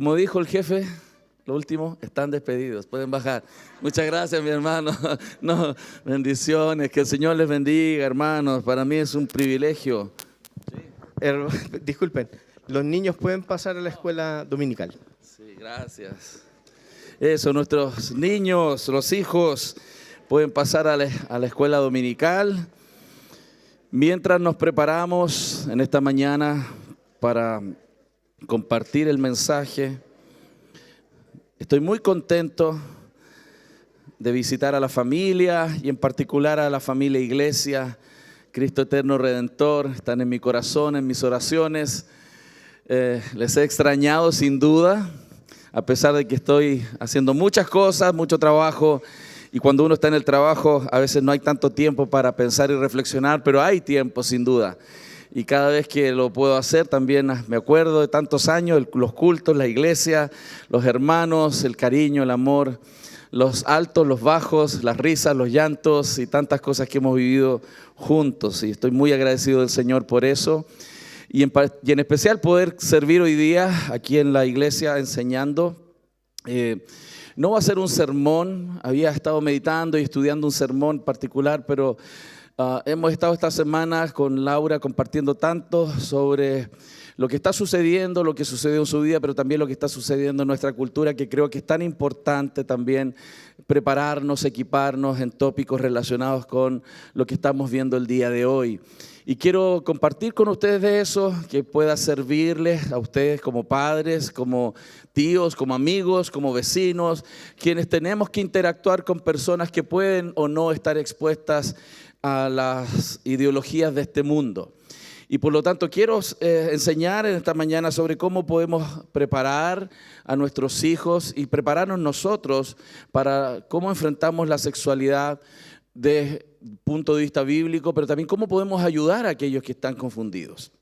Como dijo el jefe, lo último, están despedidos, pueden bajar. Muchas gracias, mi hermano. No, bendiciones, que el Señor les bendiga, hermanos. Para mí es un privilegio. Disculpen, los niños pueden pasar a la escuela dominical. Sí, gracias. Eso, nuestros niños, los hijos, pueden pasar a la escuela dominical. Mientras nos preparamos en esta mañana para compartir el mensaje, estoy muy contento de visitar a la familia y en particular a la familia Iglesia Cristo Eterno Redentor. Están en mi corazón, en mis oraciones. Les he extrañado sin duda, a pesar de que estoy haciendo muchas cosas, mucho trabajo. Y cuando uno está en el trabajo, a veces no hay tanto tiempo para pensar y reflexionar, pero hay tiempo sin duda. Y cada vez que lo puedo hacer, también me acuerdo de tantos años, los cultos, la iglesia, los hermanos, el cariño, el amor, los altos, los bajos, las risas, los llantos y tantas cosas que hemos vivido juntos. Y estoy muy agradecido del Señor por eso. Y en especial poder servir hoy día aquí en la iglesia enseñando. No va a ser un sermón, había estado meditando y estudiando un sermón particular, pero hemos estado esta semana con Laura compartiendo tanto sobre lo que está sucediendo, lo que sucedió en su vida, pero también lo que está sucediendo en nuestra cultura, que creo que es tan importante también prepararnos, equiparnos en tópicos relacionados con lo que estamos viendo el día de hoy. Y quiero compartir con ustedes de eso, que pueda servirles a ustedes como padres, como tíos, como amigos, como vecinos, quienes tenemos que interactuar con personas que pueden o no estar expuestas a las ideologías de este mundo. Y por lo tanto quiero enseñar en esta mañana sobre cómo podemos preparar a nuestros hijos y prepararnos nosotros para cómo enfrentamos la sexualidad desde el punto de vista bíblico, pero también cómo podemos ayudar a aquellos que están confundidos.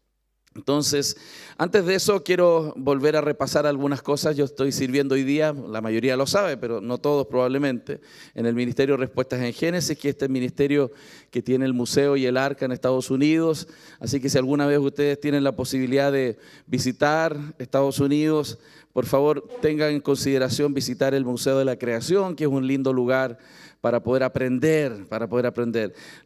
Entonces, antes de eso quiero volver a repasar algunas cosas. Yo estoy sirviendo hoy día, la mayoría lo sabe, pero no todos probablemente, en el Ministerio de Respuestas en Génesis, que este es el ministerio que tiene el museo y el arca en Estados Unidos. Así que si alguna vez ustedes tienen la posibilidad de visitar Estados Unidos, por favor tengan en consideración visitar el Museo de la Creación, que es un lindo lugar para poder aprender.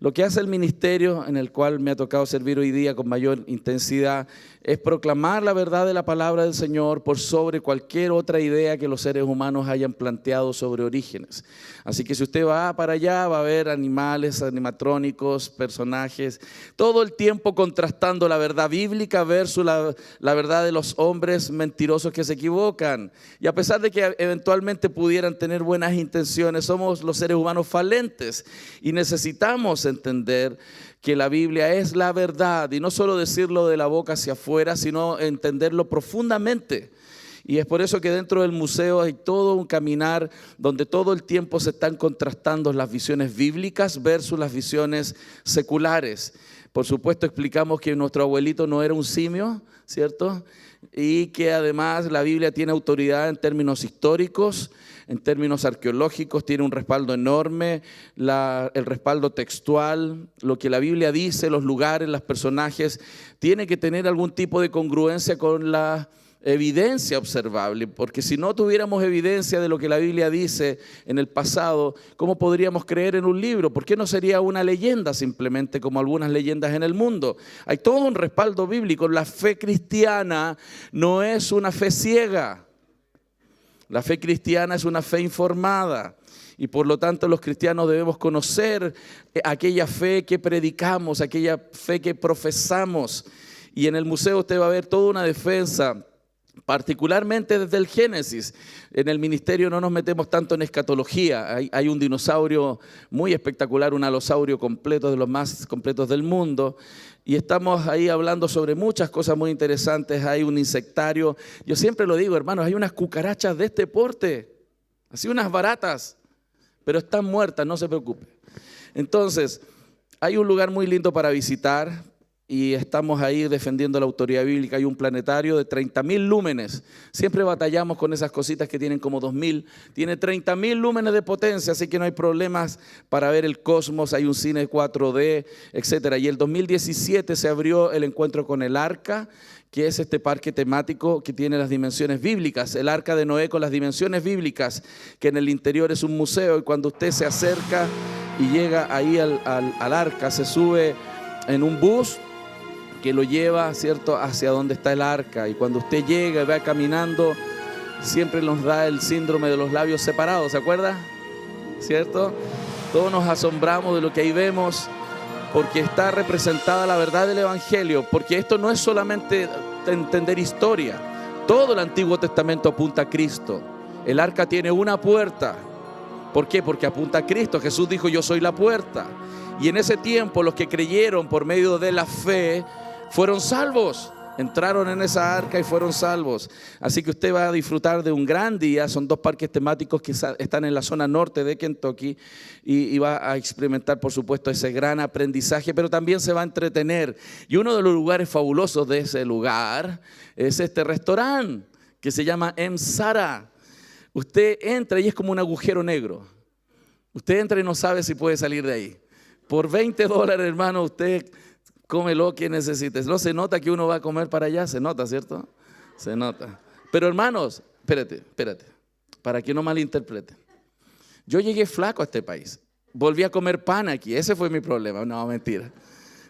Lo que hace el ministerio en el cual me ha tocado servir hoy día con mayor intensidad es proclamar la verdad de la palabra del Señor por sobre cualquier otra idea que los seres humanos hayan planteado sobre orígenes. Así que si usted va para allá, va a ver animales, animatrónicos, personajes, todo el tiempo contrastando la verdad bíblica versus la verdad de los hombres mentirosos que se equivocan. Y a pesar de que eventualmente pudieran tener buenas intenciones, somos los seres humanos falentes y necesitamos entender que la Biblia es la verdad, y no solo decirlo de la boca hacia afuera, sino entenderlo profundamente. Y es por eso que dentro del museo hay todo un caminar donde todo el tiempo se están contrastando las visiones bíblicas versus las visiones seculares. Por supuesto explicamos que nuestro abuelito no era un simio, ¿cierto? Y que además la Biblia tiene autoridad en términos históricos, en términos arqueológicos, tiene un respaldo enorme, el respaldo textual, lo que la Biblia dice, los lugares, los personajes, tiene que tener algún tipo de congruencia con la evidencia observable, porque si no tuviéramos evidencia de lo que la Biblia dice en el pasado, ¿cómo podríamos creer en un libro? ¿Por qué no sería una leyenda simplemente como algunas leyendas en el mundo? Hay todo un respaldo bíblico. La fe cristiana no es una fe ciega. La fe cristiana es una fe informada. Y por lo tanto los cristianos debemos conocer aquella fe que predicamos, aquella fe que profesamos. Y en el museo usted va a ver toda una defensa, particularmente desde el Génesis. En el ministerio no nos metemos tanto en escatología. Hay un dinosaurio muy espectacular, un alosaurio completo, de los más completos del mundo. Y estamos ahí hablando sobre muchas cosas muy interesantes. Hay un insectario. Yo siempre lo digo, hermanos, hay unas cucarachas de este porte, así unas baratas, pero están muertas, no se preocupe. Entonces, hay un lugar muy lindo para visitar. Y estamos ahí defendiendo la autoridad bíblica. Hay un planetario de 30.000 lúmenes. Siempre batallamos con esas cositas que tienen como 2.000. Tiene 30.000 lúmenes de potencia, así que no hay problemas para ver el cosmos. Hay un cine 4D, etc. Y el 2017 se abrió el encuentro con el arca, que es este parque temático que tiene las dimensiones bíblicas, el Arca de Noé con las dimensiones bíblicas, que en el interior es un museo, y cuando usted se acerca y llega ahí al arca, se sube en un bus que lo lleva, ¿cierto?, hacia donde está el arca, y cuando usted llega y va caminando, siempre nos da el síndrome de los labios separados, ¿se acuerda? ¿Cierto? Todos nos asombramos de lo que ahí vemos, porque está representada la verdad del Evangelio, porque esto no es solamente entender historia, todo el Antiguo Testamento apunta a Cristo. El arca tiene una puerta. ¿Por qué? Porque apunta a Cristo. Jesús dijo: yo soy la puerta. Y en ese tiempo los que creyeron por medio de la fe fueron salvos. Entraron en esa arca y fueron salvos. Así que usted va a disfrutar de un gran día. Son 2 parques temáticos que están en la zona norte de Kentucky, y va a experimentar, por supuesto, ese gran aprendizaje, pero también se va a entretener. Y uno de los lugares fabulosos de ese lugar es este restaurante que se llama Emsara. Usted entra y es como un agujero negro. Usted entra y no sabe si puede salir de ahí. Por $20, hermano, usted come lo que necesites. ¿No se nota que uno va a comer para allá? Se nota, ¿cierto? Se nota. Pero hermanos, espérate, para que no malinterpreten. Yo llegué flaco a este país. Volví a comer pan aquí. Ese fue mi problema. No,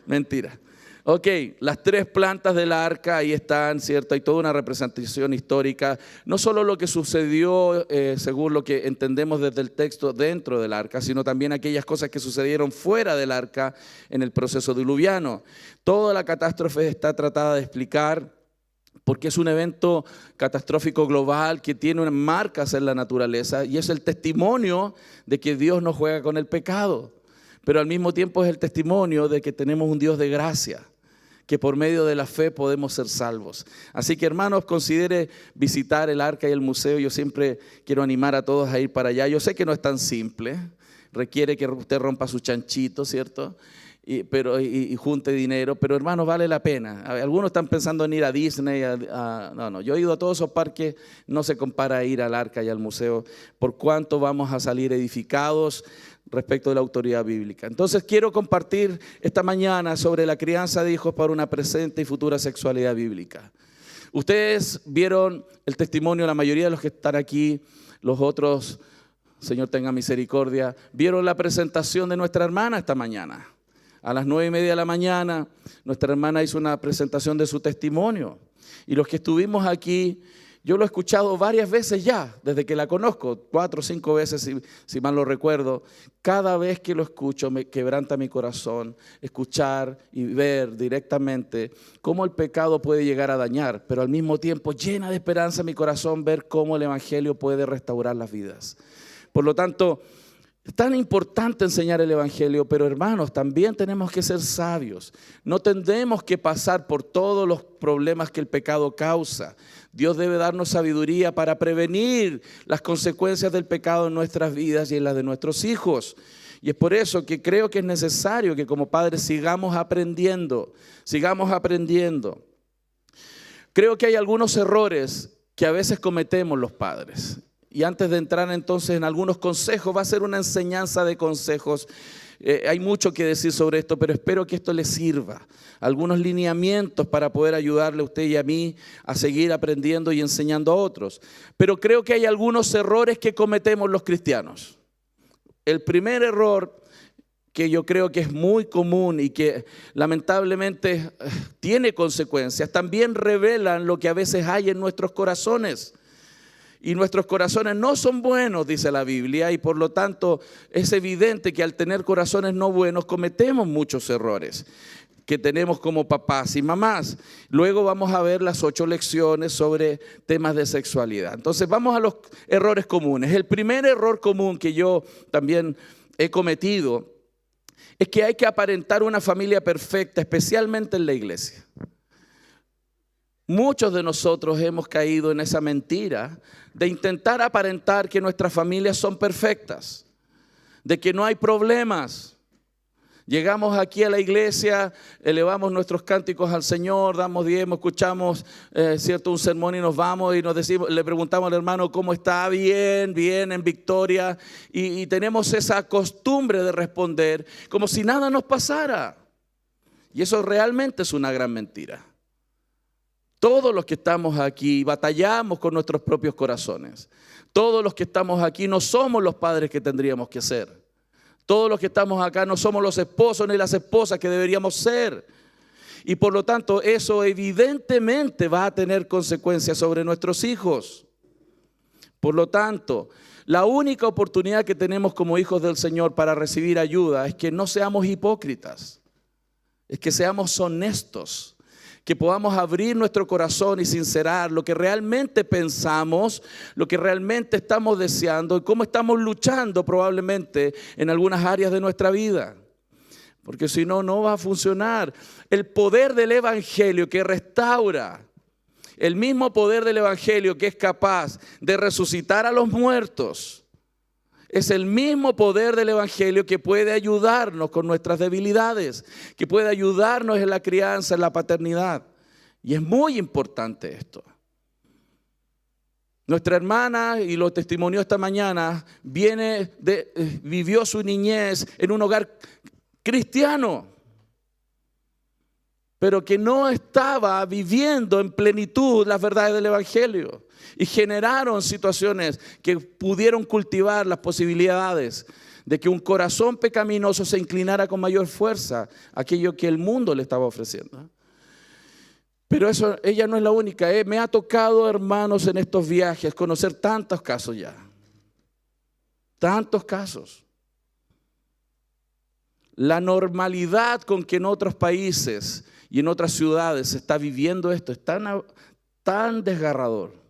mentira. Ok, las 3 plantas del arca ahí están, ¿cierto? Hay toda una representación histórica. No solo lo que sucedió, según lo que entendemos desde el texto, dentro del arca, sino también aquellas cosas que sucedieron fuera del arca en el proceso diluviano. Toda la catástrofe está tratada de explicar, porque es un evento catastrófico global que tiene unas marcas en la naturaleza, y es el testimonio de que Dios no juega con el pecado, pero al mismo tiempo es el testimonio de que tenemos un Dios de gracia, que por medio de la fe podemos ser salvos. Así que, hermanos, considere visitar el arca y el museo. Yo siempre quiero animar a todos a ir para allá. Yo sé que no es tan simple, requiere que usted rompa su chanchito, ¿cierto? Y junte dinero, pero hermanos, vale la pena. Algunos están pensando en ir a Disney, no, yo he ido a todos esos parques, no se compara a ir al arca y al museo, por cuanto vamos a salir edificados respecto de la autoridad bíblica. Entonces quiero compartir esta mañana sobre la crianza de hijos para una presente y futura sexualidad bíblica. Ustedes vieron el testimonio, la mayoría de los que están aquí, los otros, Señor tenga misericordia, vieron la presentación de nuestra hermana esta mañana. A las 9:30 de la mañana, nuestra hermana hizo una presentación de su testimonio. Y los que estuvimos aquí, yo lo he escuchado varias veces ya, desde que la conozco, 4 o 5 veces, si mal lo recuerdo. Cada vez que lo escucho me quebranta mi corazón, escuchar y ver directamente cómo el pecado puede llegar a dañar, pero al mismo tiempo llena de esperanza mi corazón ver cómo el Evangelio puede restaurar las vidas. Por lo tanto, es tan importante enseñar el Evangelio, pero hermanos, también tenemos que ser sabios. No tendremos que pasar por todos los problemas que el pecado causa. Dios debe darnos sabiduría para prevenir las consecuencias del pecado en nuestras vidas y en las de nuestros hijos. Y es por eso que creo que es necesario que como padres sigamos aprendiendo. Creo que hay algunos errores que a veces cometemos los padres. Y antes de entrar entonces en algunos consejos, va a ser una enseñanza de consejos. Hay mucho que decir sobre esto, pero espero que esto les sirva. Algunos lineamientos para poder ayudarle a usted y a mí a seguir aprendiendo y enseñando a otros. Pero creo que hay algunos errores que cometemos los cristianos. El primer error, que yo creo que es muy común y que lamentablemente tiene consecuencias, también revelan lo que a veces hay en nuestros corazones. Y nuestros corazones no son buenos, dice la Biblia, y por lo tanto es evidente que al tener corazones no buenos cometemos muchos errores que tenemos como papás y mamás. Luego vamos a ver las 8 lecciones sobre temas de sexualidad. Entonces vamos a los errores comunes. El primer error común que yo también he cometido es que hay que aparentar una familia perfecta, especialmente en la iglesia. Muchos de nosotros hemos caído en esa mentira de intentar aparentar que nuestras familias son perfectas, de que no hay problemas. Llegamos aquí a la iglesia, elevamos nuestros cánticos al Señor, damos diezmo, escuchamos un sermón y nos vamos y le preguntamos al hermano cómo está, bien, en victoria, y tenemos esa costumbre de responder como si nada nos pasara. Y eso realmente es una gran mentira. Todos los que estamos aquí batallamos con nuestros propios corazones. Todos los que estamos aquí no somos los padres que tendríamos que ser. Todos los que estamos acá no somos los esposos ni las esposas que deberíamos ser. Y por lo tanto, eso evidentemente va a tener consecuencias sobre nuestros hijos. Por lo tanto, la única oportunidad que tenemos como hijos del Señor para recibir ayuda es que no seamos hipócritas, es que seamos honestos, que podamos abrir nuestro corazón y sincerar lo que realmente pensamos, lo que realmente estamos deseando y cómo estamos luchando probablemente en algunas áreas de nuestra vida. Porque si no, no va a funcionar. El poder del Evangelio que restaura, el mismo poder del Evangelio que es capaz de resucitar a los muertos, es el mismo poder del Evangelio que puede ayudarnos con nuestras debilidades, que puede ayudarnos en la crianza, en la paternidad. Y es muy importante esto. Nuestra hermana, y lo testimonió esta mañana, vivió su niñez en un hogar cristiano, pero que no estaba viviendo en plenitud las verdades del Evangelio. Y generaron situaciones que pudieron cultivar las posibilidades de que un corazón pecaminoso se inclinara con mayor fuerza a aquello que el mundo le estaba ofreciendo. Pero ella no es la única. Me ha tocado, hermanos, en estos viajes conocer tantos casos ya. Tantos casos. La normalidad con que en otros países y en otras ciudades se está viviendo esto es tan desgarrador.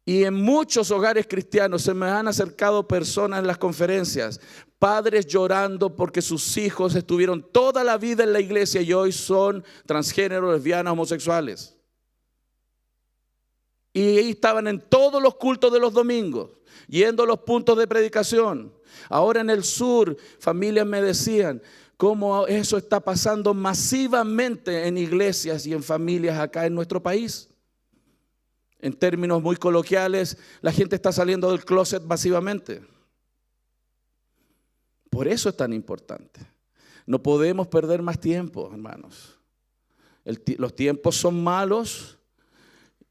Y en muchos hogares cristianos se me han acercado personas en las conferencias, padres llorando porque sus hijos estuvieron toda la vida en la iglesia y hoy son transgéneros, lesbianas, homosexuales. Y estaban en todos los cultos de los domingos, yendo a los puntos de predicación. Ahora en el sur, familias me decían cómo eso está pasando masivamente en iglesias y en familias acá en nuestro país. En términos muy coloquiales, la gente está saliendo del closet masivamente. Por eso es tan importante. No podemos perder más tiempo, hermanos. Los tiempos son malos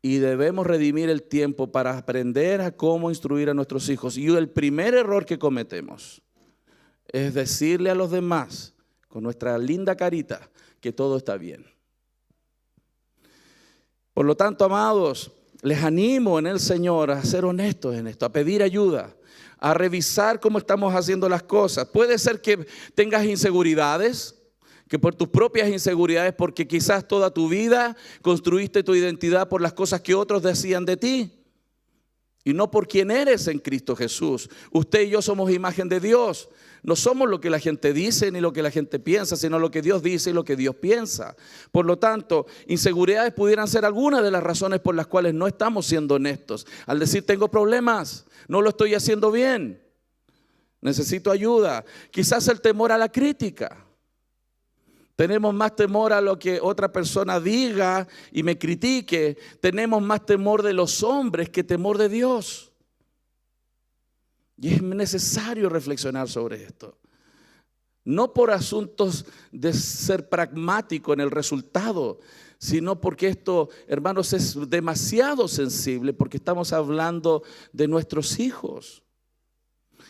y debemos redimir el tiempo para aprender a cómo instruir a nuestros hijos. Y el primer error que cometemos es decirle a los demás, con nuestra linda carita, que todo está bien. Por lo tanto, amados, les animo en el Señor a ser honestos en esto, a pedir ayuda, a revisar cómo estamos haciendo las cosas. Puede ser que tengas inseguridades, que por tus propias inseguridades, porque quizás toda tu vida construiste tu identidad por las cosas que otros decían de ti y no por quién eres en Cristo Jesús. Usted y yo somos imagen de Dios. No somos lo que la gente dice ni lo que la gente piensa, sino lo que Dios dice y lo que Dios piensa. Por lo tanto, inseguridades pudieran ser algunas de las razones por las cuales no estamos siendo honestos. Al decir tengo problemas, no lo estoy haciendo bien, necesito ayuda. Quizás el temor a la crítica. Tenemos más temor a lo que otra persona diga y me critique. Tenemos más temor de los hombres que temor de Dios. Y es necesario reflexionar sobre esto. No por asuntos de ser pragmático en el resultado, sino porque esto, hermanos, es demasiado sensible porque estamos hablando de nuestros hijos.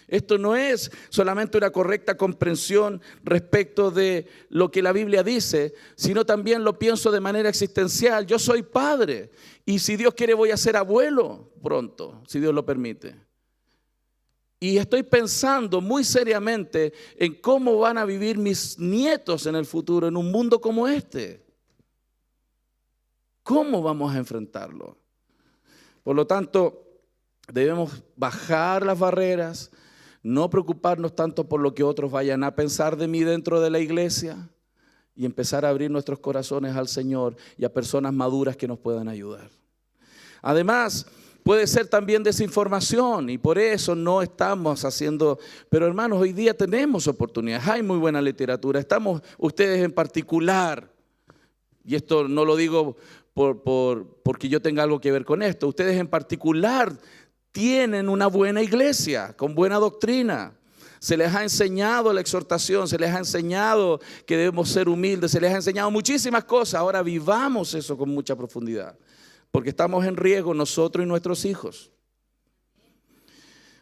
Esto no es solamente una correcta comprensión respecto de lo que la Biblia dice, sino también lo pienso de manera existencial. Yo soy padre y si Dios quiere voy a ser abuelo pronto, si Dios lo permite. Y estoy pensando muy seriamente en cómo van a vivir mis nietos en el futuro en un mundo como este. ¿Cómo vamos a enfrentarlo? Por lo tanto, debemos bajar las barreras, no preocuparnos tanto por lo que otros vayan a pensar de mí dentro de la iglesia y empezar a abrir nuestros corazones al Señor y a personas maduras que nos puedan ayudar. Además, puede ser también desinformación y por eso no estamos haciendo, pero hermanos, hoy día tenemos oportunidades, hay muy buena literatura, estamos ustedes en particular, y esto no lo digo porque yo tenga algo que ver con esto, ustedes en particular tienen una buena iglesia, con buena doctrina, Se les ha enseñado la exhortación, se les ha enseñado que debemos ser humildes, se les ha enseñado muchísimas cosas. Ahora vivamos eso con mucha profundidad, porque estamos en riesgo nosotros y nuestros hijos.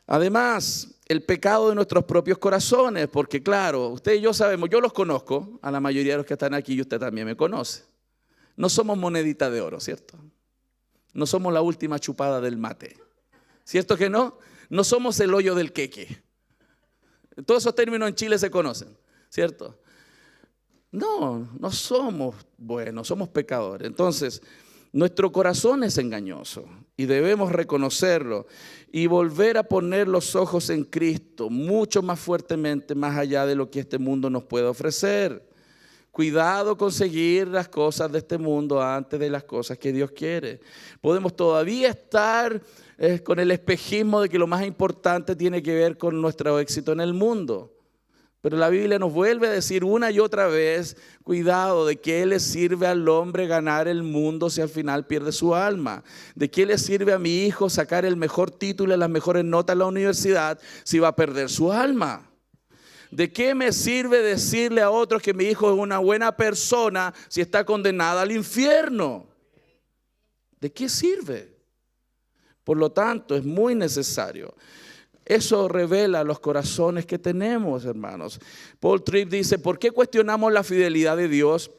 Además, el pecado de nuestros propios corazones, porque claro, usted y yo sabemos, yo los conozco, a la mayoría de los que están aquí y usted también me conoce. No somos monedita de oro, ¿cierto? No somos la última chupada del mate. ¿Cierto que no? No somos el hoyo del queque. Todos esos términos en Chile se conocen, ¿cierto? No somos buenos, somos pecadores. Entonces, nuestro corazón es engañoso y debemos reconocerlo y volver a poner los ojos en Cristo mucho más fuertemente, más allá de lo que este mundo nos puede ofrecer. Cuidado con seguir las cosas de este mundo antes de las cosas que Dios quiere. Podemos todavía estar con el espejismo de que lo más importante tiene que ver con nuestro éxito en el mundo. Pero la Biblia nos vuelve a decir una y otra vez, cuidado, ¿de qué le sirve al hombre ganar el mundo si al final pierde su alma? ¿De qué le sirve a mi hijo sacar el mejor título y las mejores notas en la universidad si va a perder su alma? ¿De qué me sirve decirle a otros que mi hijo es una buena persona si está condenado al infierno? ¿De qué sirve? Por lo tanto, es muy necesario. Eso revela los corazones que tenemos, hermanos. Paul Tripp dice, ¿por qué cuestionamos la fidelidad de Dios?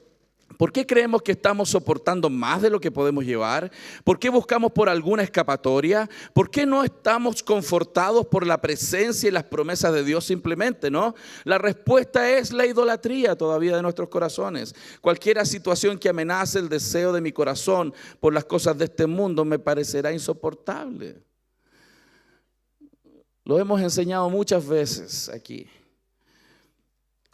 ¿Por qué creemos que estamos soportando más de lo que podemos llevar? ¿Por qué buscamos por alguna escapatoria? ¿Por qué no estamos confortados por la presencia y las promesas de Dios simplemente, no? La respuesta es la idolatría todavía de nuestros corazones. Cualquier situación que amenace el deseo de mi corazón por las cosas de este mundo me parecerá insoportable. Lo hemos enseñado muchas veces aquí.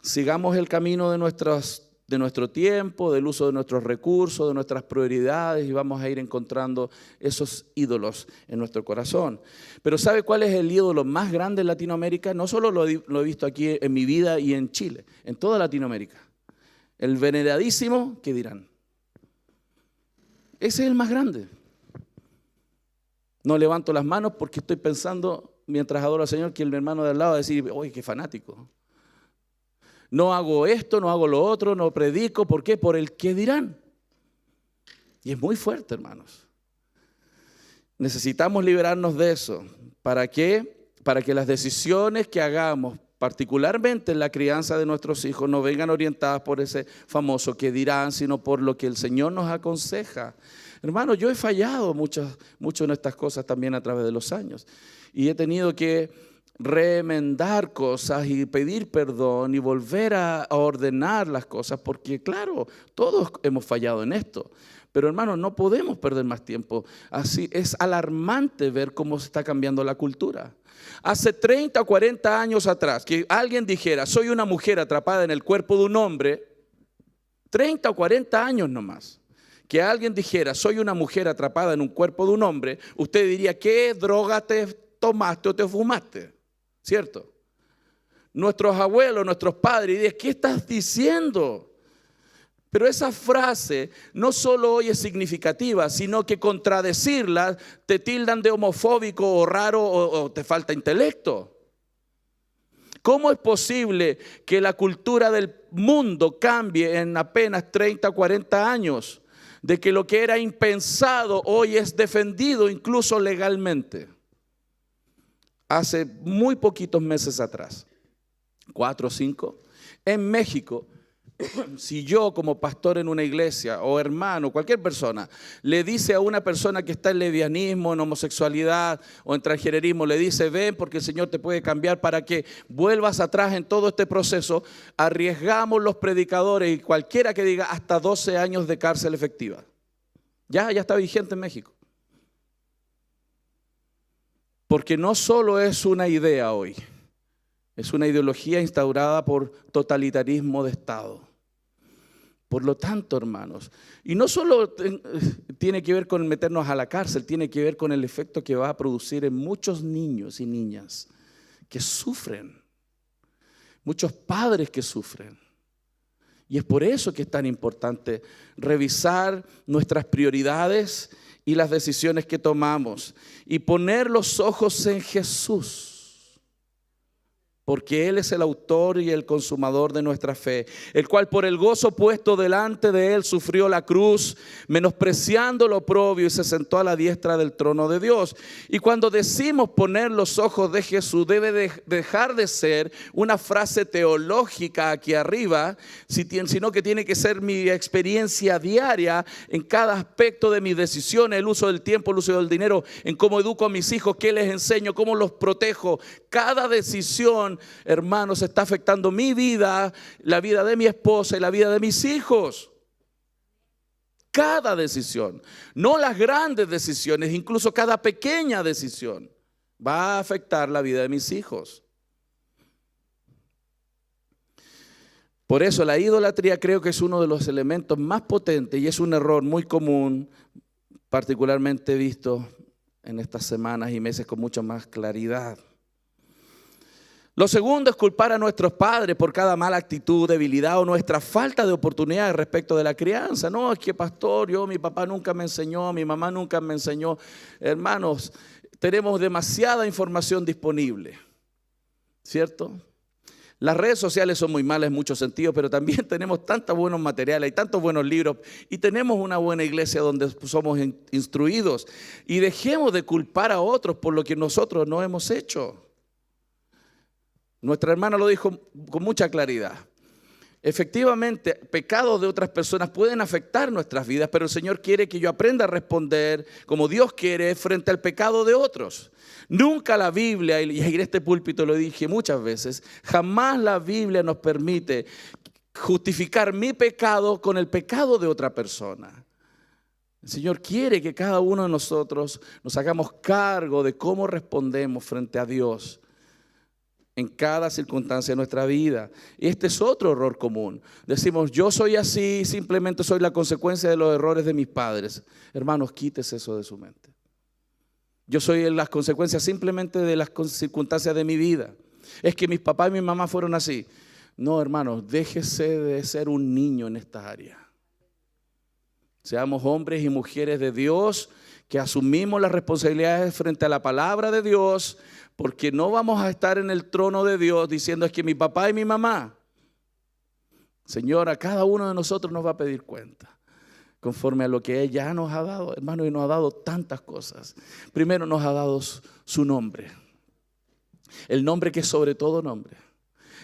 Sigamos el camino de nuestro tiempo, del uso de nuestros recursos, de nuestras prioridades y vamos a ir encontrando esos ídolos en nuestro corazón. Pero ¿sabe cuál es el ídolo más grande en Latinoamérica? No solo lo he visto aquí en mi vida y en Chile, en toda Latinoamérica. El veneradísimo, ¿qué dirán? Ese es el más grande. No levanto las manos porque estoy pensando, mientras adoro al Señor, que el hermano de al lado va a decir, oye, qué fanático. No hago esto, no hago lo otro, no predico. ¿Por qué? Por el qué dirán. Y es muy fuerte, hermanos. Necesitamos liberarnos de eso. ¿Para qué? Para que las decisiones que hagamos, particularmente en la crianza de nuestros hijos, no vengan orientadas por ese famoso qué dirán, sino por lo que el Señor nos aconseja. Hermanos, yo he fallado mucho en estas cosas también a través de los años. Y he tenido que remendar cosas y pedir perdón y volver a ordenar las cosas, porque claro, todos hemos fallado en esto. Pero hermanos, no podemos perder más tiempo. Así es alarmante ver cómo se está cambiando la cultura. Hace 30 o 40 años atrás, que alguien dijera, soy una mujer atrapada en el cuerpo de un hombre, 30 o 40 años nomás, que alguien dijera, soy una mujer atrapada en un cuerpo de un hombre, usted diría, ¿qué droga te tomaste o te fumaste? ¿Cierto? Nuestros abuelos, nuestros padres, dicen, ¿qué estás diciendo? Pero esa frase no solo hoy es significativa, sino que contradecirla te tildan de homofóbico o raro o te falta intelecto. ¿Cómo es posible que la cultura del mundo cambie en apenas 30 o 40 años? De que lo que era impensado hoy es defendido incluso legalmente. Hace muy poquitos meses atrás, 4 o 5, en México, si yo como pastor en una iglesia o hermano, cualquier persona, le dice a una persona que está en lesbianismo, en homosexualidad o en transgenerismo, le dice, ven porque el Señor te puede cambiar para que vuelvas atrás en todo este proceso, arriesgamos los predicadores y cualquiera que diga hasta 12 años de cárcel efectiva. Ya está vigente en México. Porque no solo es una idea hoy, es una ideología instaurada por totalitarismo de Estado. Por lo tanto, hermanos, y no solo tiene que ver con meternos a la cárcel, tiene que ver con el efecto que va a producir en muchos niños y niñas que sufren, muchos padres que sufren. Y es por eso que es tan importante revisar nuestras prioridades y las decisiones que tomamos y poner los ojos en Jesús. porque Él es el autor y el consumador de nuestra fe, el cual por el gozo puesto delante de Él sufrió la cruz, menospreciando lo oprobio, y se sentó a la diestra del trono de Dios. Y cuando decimos poner los ojos de Jesús, debe dejar de ser una frase teológica aquí arriba, sino que tiene que ser mi experiencia diaria en cada aspecto de mis decisiones, el uso del tiempo, el uso del dinero, en cómo educo a mis hijos, qué les enseño, cómo los protejo. Cada decisión, hermanos, está afectando mi vida, la vida de mi esposa y la vida de mis hijos. Cada decisión, no las grandes decisiones, incluso cada pequeña decisión va a afectar la vida de mis hijos. Por eso la idolatría creo que es uno de los elementos más potentes y es un error muy común, particularmente visto en estas semanas y meses con mucha más claridad. Lo segundo es culpar a nuestros padres por cada mala actitud, debilidad o nuestra falta de oportunidades respecto de la crianza. No, es que pastor, mi papá nunca me enseñó, mi mamá nunca me enseñó. Hermanos, tenemos demasiada información disponible, ¿cierto? Las redes sociales son muy malas en muchos sentidos, pero también tenemos tantos buenos materiales, hay tantos buenos libros y tenemos una buena iglesia donde somos instruidos. Y dejemos de culpar a otros por lo que nosotros no hemos hecho. Nuestra hermana lo dijo con mucha claridad. Efectivamente, pecados de otras personas pueden afectar nuestras vidas, pero el Señor quiere que yo aprenda a responder como Dios quiere frente al pecado de otros. Nunca la Biblia, y en este púlpito lo dije muchas veces, jamás la Biblia nos permite justificar mi pecado con el pecado de otra persona. El Señor quiere que cada uno de nosotros nos hagamos cargo de cómo respondemos frente a Dios en cada circunstancia de nuestra vida. Y este es otro error común. Decimos, yo soy así, simplemente soy la consecuencia de los errores de mis padres. Hermanos, quítese eso de su mente. Yo soy las consecuencias simplemente de las circunstancias de mi vida. Es que mis papás y mi mamá fueron así. No, hermanos, déjese de ser un niño en esta área. Seamos hombres y mujeres de Dios que asumimos las responsabilidades frente a la palabra de Dios, porque no vamos a estar en el trono de Dios diciendo es que mi papá y mi mamá. Señor, a cada uno de nosotros nos va a pedir cuenta, conforme a lo que Él ya nos ha dado, hermano, y nos ha dado tantas cosas. Primero nos ha dado su nombre, el nombre que es sobre todo nombre.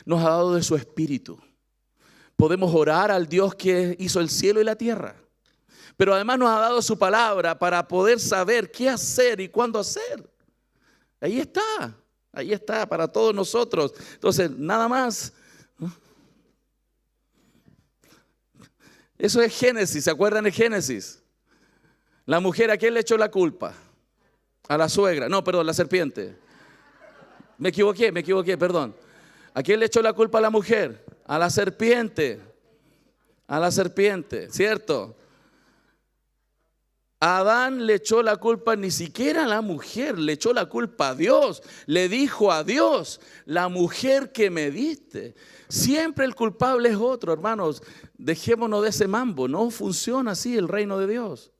Nos ha dado de su espíritu. Podemos orar al Dios que hizo el cielo y la tierra. Pero además nos ha dado su palabra para poder saber qué hacer y cuándo hacer. Ahí está para todos nosotros. Entonces, nada más. Eso es Génesis, ¿se acuerdan de Génesis? La mujer, ¿a quién le echó la culpa? A la suegra, no, perdón, la serpiente. Me equivoqué, perdón. ¿A quién le echó la culpa a la mujer? A la serpiente, ¿cierto? A Adán le echó la culpa ni siquiera a la mujer, le echó la culpa a Dios. Le dijo a Dios, la mujer que me diste. Siempre el culpable es otro, hermanos. Dejémonos de ese mambo, no funciona así el reino de Dios.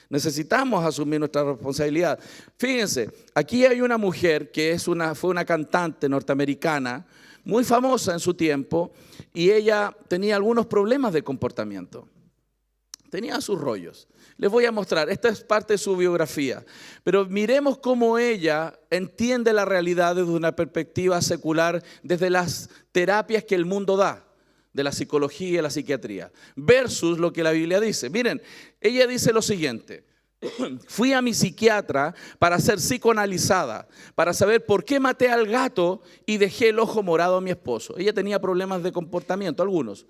Necesitamos asumir nuestra responsabilidad. Fíjense, aquí hay una mujer que fue una cantante norteamericana, muy famosa en su tiempo, y ella tenía algunos problemas de comportamiento. Tenía sus rollos. Les voy a mostrar, esta es parte de su biografía, pero miremos cómo ella entiende la realidad desde una perspectiva secular, desde las terapias que el mundo da, de la psicología y la psiquiatría, versus lo que la Biblia dice. Miren, ella dice lo siguiente: fui a mi psiquiatra para ser psicoanalizada, para saber por qué maté al gato y dejé el ojo morado a mi esposo. Ella tenía problemas de comportamiento, algunos.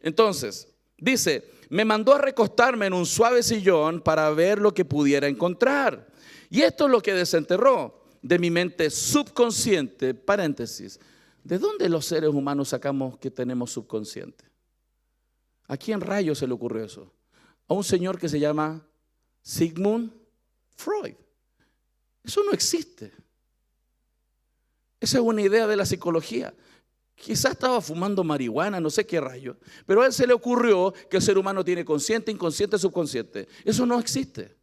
Entonces, dice, me mandó a recostarme en un suave sillón para ver lo que pudiera encontrar. Y esto es lo que desenterró de mi mente subconsciente, paréntesis. ¿De dónde los seres humanos sacamos que tenemos subconsciente? ¿A quién rayos se le ocurrió eso? A un señor que se llama Sigmund Freud. Eso no existe. Esa es una idea de la psicología. Quizás estaba fumando marihuana, no sé qué rayo, pero a él se le ocurrió que el ser humano tiene consciente, inconsciente, subconsciente. Eso no existe.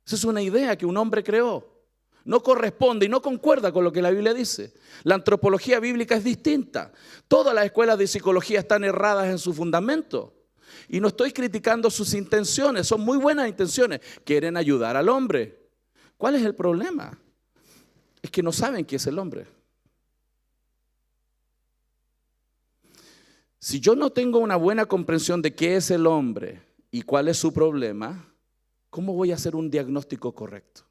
Esa es una idea que un hombre creó. no corresponde y no concuerda con lo que la Biblia dice. La antropología bíblica es distinta. Todas las escuelas de psicología están erradas en su fundamento. Y no estoy criticando sus intenciones, son muy buenas intenciones. Quieren ayudar al hombre. ¿Cuál es el problema? Es que no saben qué es el hombre. Si yo no tengo una buena comprensión de qué es el hombre y cuál es su problema, ¿cómo voy a hacer un diagnóstico correcto?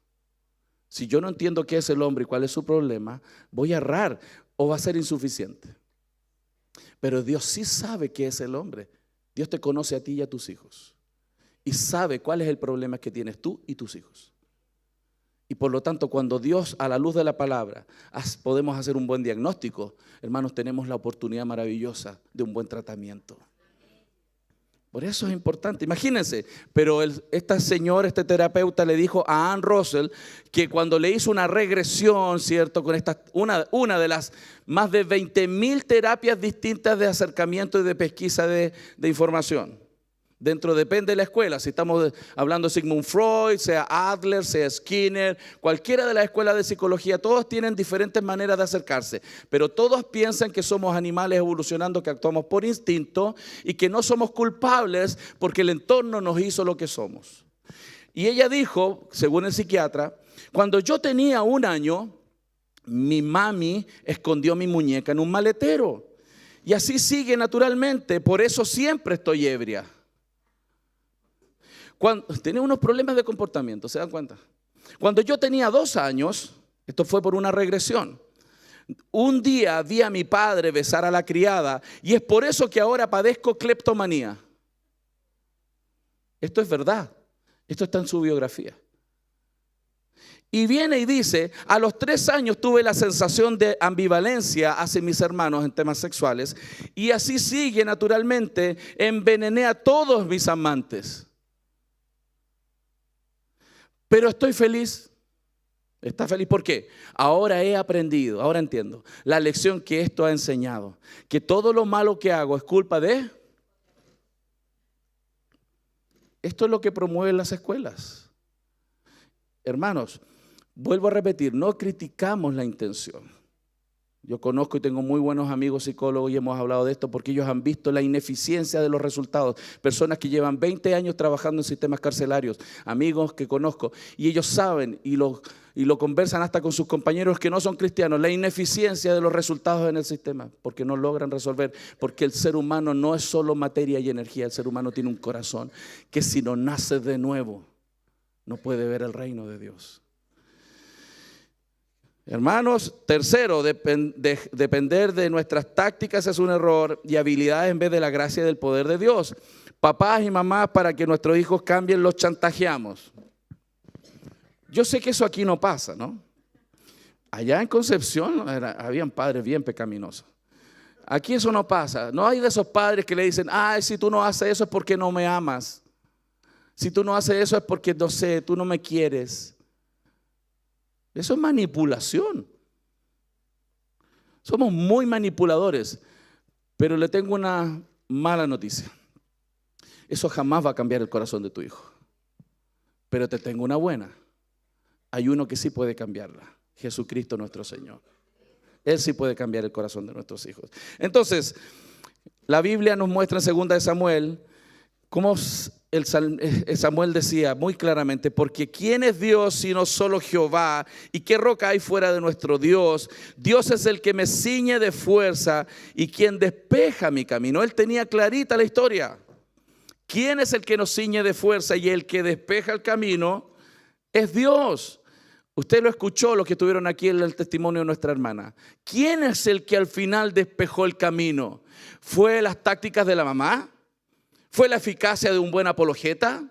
Si yo no entiendo qué es el hombre y cuál es su problema, voy a errar o va a ser insuficiente. Pero Dios sí sabe qué es el hombre. Dios te conoce a ti y a tus hijos y sabe cuál es el problema que tienes tú y tus hijos. Y por lo tanto, cuando Dios, a la luz de la palabra, podemos hacer un buen diagnóstico, hermanos, tenemos la oportunidad maravillosa de un buen tratamiento. Por eso es importante, imagínense, pero este terapeuta le dijo a Ann Russell que cuando le hizo una regresión, ¿cierto? Con una de las más de 20.000 terapias distintas de acercamiento y de pesquisa de información. Depende de la escuela, si estamos hablando de Sigmund Freud, sea Adler, sea Skinner, cualquiera de las escuelas de psicología, todos tienen diferentes maneras de acercarse, pero todos piensan que somos animales evolucionando, que actuamos por instinto y que no somos culpables porque el entorno nos hizo lo que somos. Y ella dijo, según el psiquiatra, cuando yo tenía 1 año, mi mami escondió mi muñeca en un maletero. Y así sigue naturalmente, por eso siempre estoy ebria. Tenía unos problemas de comportamiento, ¿se dan cuenta? Cuando yo tenía 2 años, esto fue por una regresión. Un día vi a mi padre besar a la criada y es por eso que ahora padezco cleptomanía. Esto es verdad, esto está en su biografía. Y viene y dice, a los 3 años tuve la sensación de ambivalencia hacia mis hermanos en temas sexuales y así sigue naturalmente, envenené a todos mis amantes. Pero estoy feliz. ¿Está feliz? ¿Por qué? Ahora he aprendido, ahora entiendo la lección que esto ha enseñado. Que todo lo malo que hago es culpa de... Esto es lo que promueven las escuelas. Hermanos, vuelvo a repetir, no criticamos la intención. Yo conozco y tengo muy buenos amigos psicólogos y hemos hablado de esto porque ellos han visto la ineficiencia de los resultados. Personas que llevan 20 años trabajando en sistemas carcelarios, amigos que conozco, y ellos saben y lo conversan hasta con sus compañeros que no son cristianos, la ineficiencia de los resultados en el sistema, porque no logran resolver, porque el ser humano no es solo materia y energía, el ser humano tiene un corazón que si no nace de nuevo, no puede ver el reino de Dios. Hermanos, tercero, depender de nuestras tácticas es un error y habilidades en vez de la gracia y del poder de Dios. Papás y mamás, para que nuestros hijos cambien, los chantajeamos. Yo sé que eso aquí no pasa, ¿no? Allá en Concepción habían padres bien pecaminosos. Aquí eso no pasa. No hay de esos padres que le dicen, si tú no haces eso es porque no me amas. Si tú no haces eso es porque, no sé, tú no me quieres. Eso es manipulación. Somos muy manipuladores, pero le tengo una mala noticia. Eso jamás va a cambiar el corazón de tu hijo. Pero te tengo una buena. Hay uno que sí puede cambiarla. Jesucristo nuestro Señor. Él sí puede cambiar el corazón de nuestros hijos. Entonces, la Biblia nos muestra en 2 de Samuel cómo Samuel decía muy claramente, porque ¿quién es Dios sino solo Jehová? ¿Y qué roca hay fuera de nuestro Dios? Dios es el que me ciñe de fuerza y quien despeja mi camino. Él tenía clarita la historia. ¿Quién es el que nos ciñe de fuerza y el que despeja el camino? Es Dios. Usted lo escuchó, los que estuvieron aquí en el testimonio de nuestra hermana. ¿Quién es el que al final despejó el camino? ¿Fue las tácticas de la mamá? ¿Fue la eficacia de un buen apologeta?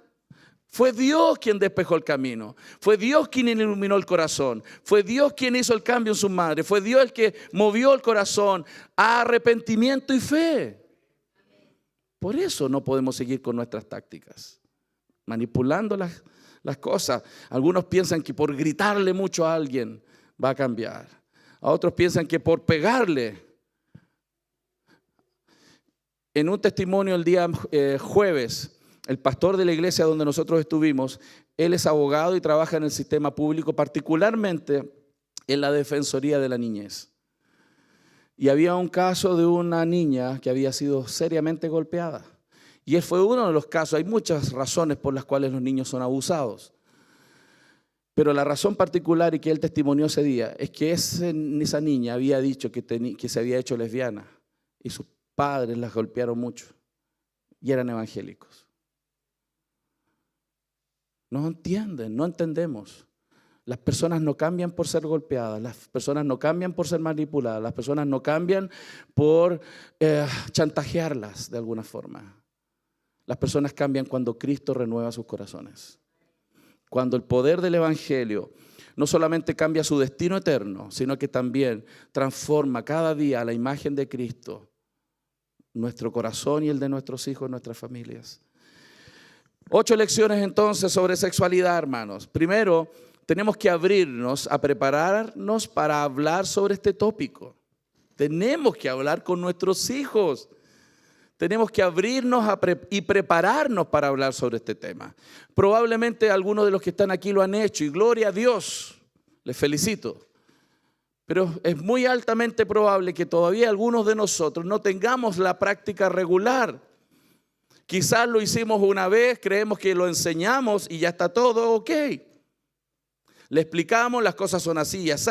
Fue Dios quien despejó el camino. Fue Dios quien iluminó el corazón. Fue Dios quien hizo el cambio en su madre. Fue Dios el que movió el corazón a arrepentimiento y fe. Por eso no podemos seguir con nuestras tácticas, manipulando las cosas. Algunos piensan que por gritarle mucho a alguien va a cambiar. A otros piensan que por pegarle. En un testimonio el día jueves, el pastor de la iglesia donde nosotros estuvimos Él es abogado y trabaja en el sistema público, particularmente en la Defensoría de la Niñez. Y había un caso de una niña que había sido seriamente golpeada. Y él fue uno de los casos. Hay muchas razones por las cuales los niños son abusados. Pero la razón particular y que él testimonió ese día es que esa niña había dicho que se había hecho lesbiana. Y sus padres las golpearon mucho. Y eran evangélicos. No entienden, no entendemos. Las personas no cambian por ser golpeadas, las personas no cambian por ser manipuladas, las personas no cambian por chantajearlas de alguna forma. Las personas cambian cuando Cristo renueva sus corazones. Cuando el poder del Evangelio no solamente cambia su destino eterno, sino que también transforma cada día a la imagen de Cristo, nuestro corazón y el de nuestros hijos, nuestras familias. 8 lecciones entonces sobre sexualidad, hermanos. Primero, tenemos que abrirnos a prepararnos para hablar sobre este tópico. Tenemos que hablar con nuestros hijos. Tenemos que abrirnos y prepararnos para hablar sobre este tema. Probablemente algunos de los que están aquí lo han hecho y gloria a Dios, les felicito. Pero es muy altamente probable que todavía algunos de nosotros no tengamos la práctica regular. Quizás lo hicimos una vez, creemos que lo enseñamos y ya está todo ok. Le explicamos, las cosas son así y así.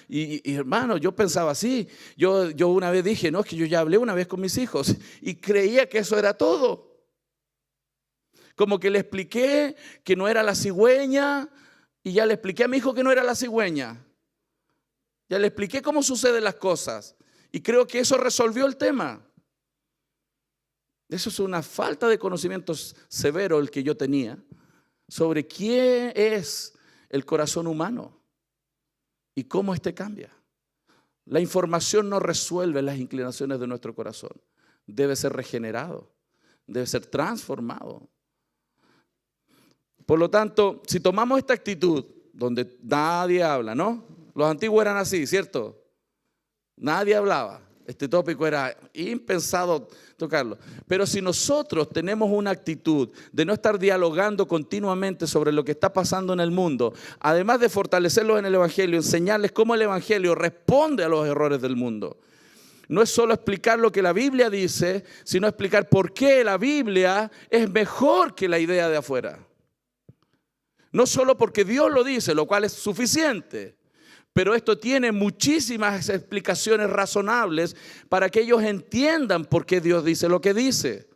Y hermano, yo pensaba así. Yo una vez dije, no, es que yo ya hablé una vez con mis hijos y creía que eso era todo. Como que le expliqué que no era la cigüeña y ya le expliqué a mi hijo que no era la cigüeña. Ya le expliqué cómo suceden las cosas y creo que eso resolvió el tema. Eso es una falta de conocimientos severo el que yo tenía sobre quién es el corazón humano y cómo éste cambia. La información no resuelve las inclinaciones de nuestro corazón. Debe ser regenerado, debe ser transformado. Por lo tanto, si tomamos esta actitud donde nadie habla, ¿no? Los antiguos eran así, ¿cierto? Nadie hablaba. Este tópico era impensado tocarlo. Pero si nosotros tenemos una actitud de no estar dialogando continuamente sobre lo que está pasando en el mundo, además de fortalecerlos en el Evangelio, enseñarles cómo el Evangelio responde a los errores del mundo. No es solo explicar lo que la Biblia dice, sino explicar por qué la Biblia es mejor que la idea de afuera. No solo porque Dios lo dice, lo cual es suficiente. Pero esto tiene muchísimas explicaciones razonables para que ellos entiendan por qué Dios dice lo que dice.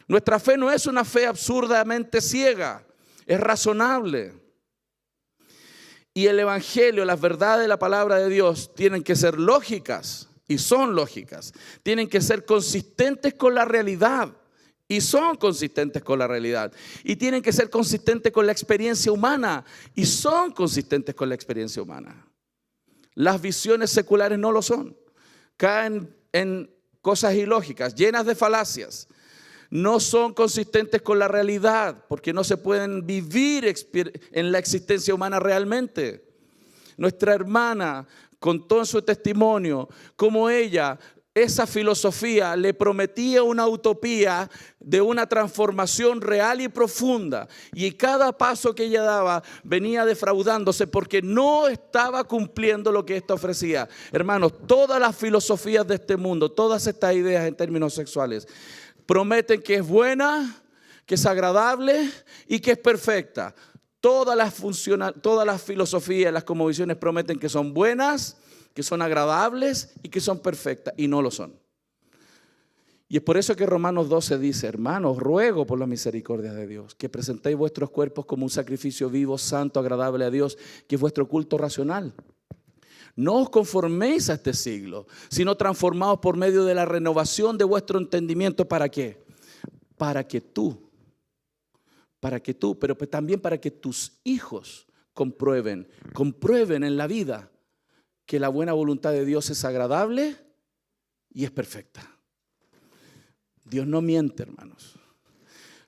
Nuestra fe no es una fe absurdamente ciega, es razonable. Y el Evangelio, las verdades de la palabra de Dios tienen que ser lógicas y son lógicas. Tienen que ser consistentes con la realidad y son consistentes con la realidad. Y tienen que ser consistentes con la experiencia humana y son consistentes con la experiencia humana. Las visiones seculares no lo son. Caen en cosas ilógicas, llenas de falacias. No son consistentes con la realidad, porque no se pueden vivir en la existencia humana realmente. Nuestra hermana contó en su testimonio cómo ella, esa filosofía le prometía una utopía de una transformación real y profunda. Y cada paso que ella daba venía defraudándose porque no estaba cumpliendo lo que esto ofrecía. Hermanos, todas las filosofías de este mundo, todas estas ideas en términos sexuales, prometen que es buena, que es agradable y que es perfecta. Todas las filosofías, las cosmovisiones prometen que son buenas, que son agradables y que son perfectas, y no lo son. Y es por eso que Romanos 12 dice: hermanos, ruego por la misericordia de Dios, que presentéis vuestros cuerpos como un sacrificio vivo, santo, agradable a Dios, que es vuestro culto racional. No os conforméis a este siglo, sino transformaos por medio de la renovación de vuestro entendimiento. ¿Para qué? Para que tú, pero también para que tus hijos comprueben en la vida que la buena voluntad de Dios es agradable y es perfecta. Dios no miente, hermanos.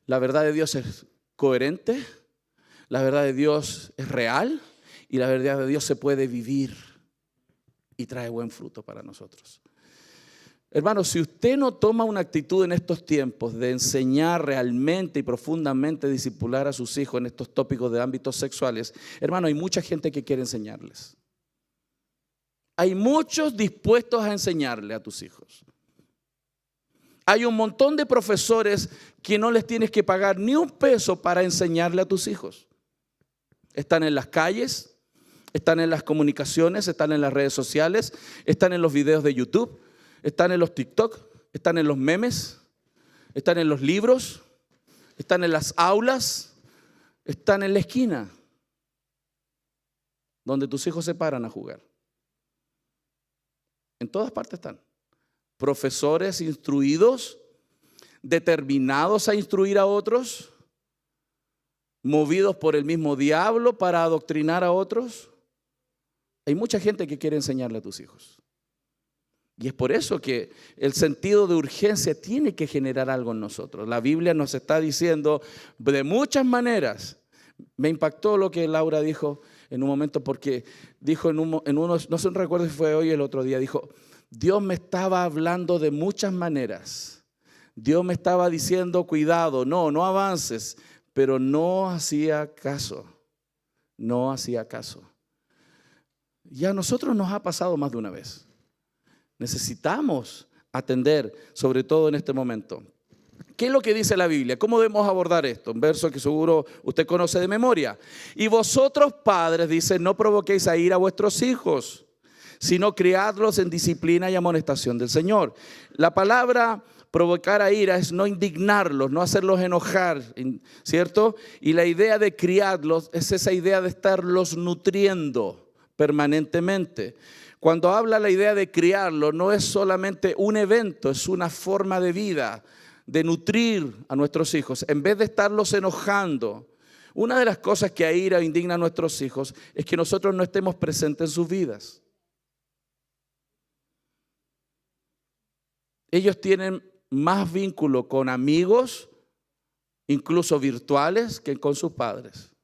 La verdad de Dios es coherente, la verdad de Dios es real y la verdad de Dios se puede vivir y trae buen fruto para nosotros. Hermano, si usted no toma una actitud en estos tiempos de enseñar realmente y profundamente, discipular a sus hijos en estos tópicos de ámbitos sexuales, hermano, hay mucha gente que quiere enseñarles. Hay muchos dispuestos a enseñarle a tus hijos. Hay un montón de profesores que no les tienes que pagar ni un peso para enseñarle a tus hijos. Están en las calles, están en las comunicaciones, están en las redes sociales, están en los videos de YouTube, están en los TikTok, están en los memes, están en los libros, están en las aulas, están en la esquina, donde tus hijos se paran a jugar. En todas partes están. Profesores instruidos, determinados a instruir a otros, movidos por el mismo diablo para adoctrinar a otros. Hay mucha gente que quiere enseñarle a tus hijos. Y es por eso que el sentido de urgencia tiene que generar algo en nosotros. La Biblia nos está diciendo de muchas maneras. Me impactó lo que Laura dijo en un momento, porque dijo en uno, no sé, no recuerdo si fue hoy o el otro día, dijo: Dios me estaba hablando de muchas maneras. Dios me estaba diciendo: cuidado, no avances, pero no hacía caso. No hacía caso. Y a nosotros nos ha pasado más de una vez. Necesitamos atender, sobre todo en este momento. ¿Qué es lo que dice la Biblia? ¿Cómo debemos abordar esto? Un verso que seguro usted conoce de memoria. Y vosotros, padres, dice, no provoquéis a ira a vuestros hijos, sino criadlos en disciplina y amonestación del Señor. La palabra provocar a ira es no indignarlos, no hacerlos enojar, ¿cierto? Y la idea de criarlos es esa idea de estarlos nutriendo permanentemente. Cuando habla la idea de criarlos, no es solamente un evento, es una forma de vida, de nutrir a nuestros hijos, en vez de estarlos enojando. Una de las cosas que aira o indigna a nuestros hijos es que nosotros no estemos presentes en sus vidas. Ellos tienen más vínculo con amigos, incluso virtuales, que con sus padres.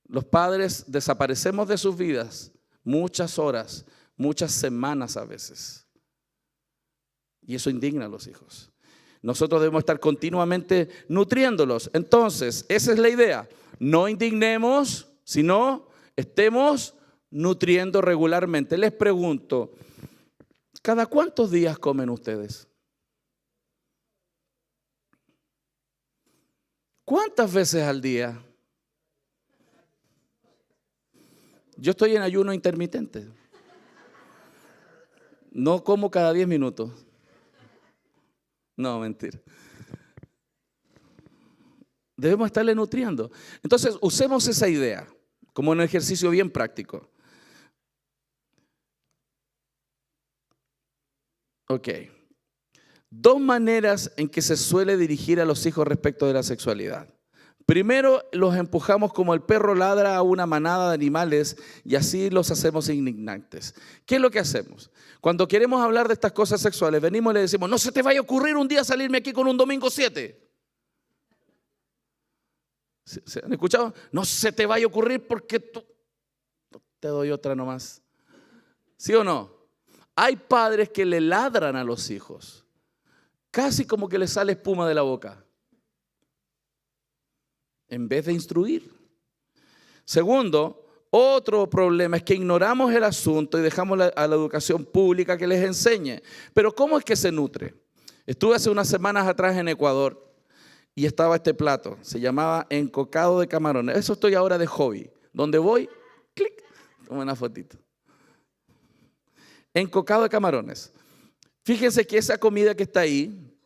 Los padres desaparecemos de sus vidas muchas horas, muchas semanas a veces. Y eso indigna a los hijos. Nosotros debemos estar continuamente nutriéndolos. Entonces, esa es la idea. No indignemos, sino estemos nutriendo regularmente. Les pregunto, ¿cada cuántos días comen ustedes? ¿Cuántas veces al día? Yo estoy en ayuno intermitente. No como cada 10 minutos. No, mentira. Debemos estarle nutriendo. Entonces, usemos esa idea como un ejercicio bien práctico. Ok. 2 maneras en que se suele dirigir a los hijos respecto de la sexualidad. Primero, los empujamos como el perro ladra a una manada de animales y así los hacemos indignantes. ¿Qué es lo que hacemos? Cuando queremos hablar de estas cosas sexuales, venimos y le decimos: no se te vaya a ocurrir un día salirme aquí con un domingo 7. ¿Se han escuchado? No se te vaya a ocurrir porque tú... Te doy otra nomás. ¿Sí o no? Hay padres que le ladran a los hijos, casi como que les sale espuma de la boca, en vez de instruir. Segundo, otro problema es que ignoramos el asunto y dejamos a la educación pública que les enseñe. Pero ¿cómo es que se nutre? Estuve hace unas semanas atrás en Ecuador y estaba este plato, se llamaba encocado de camarones. Eso estoy ahora de hobby. Donde voy, clic, tomo una fotito. Encocado de camarones. Fíjense que esa comida que está ahí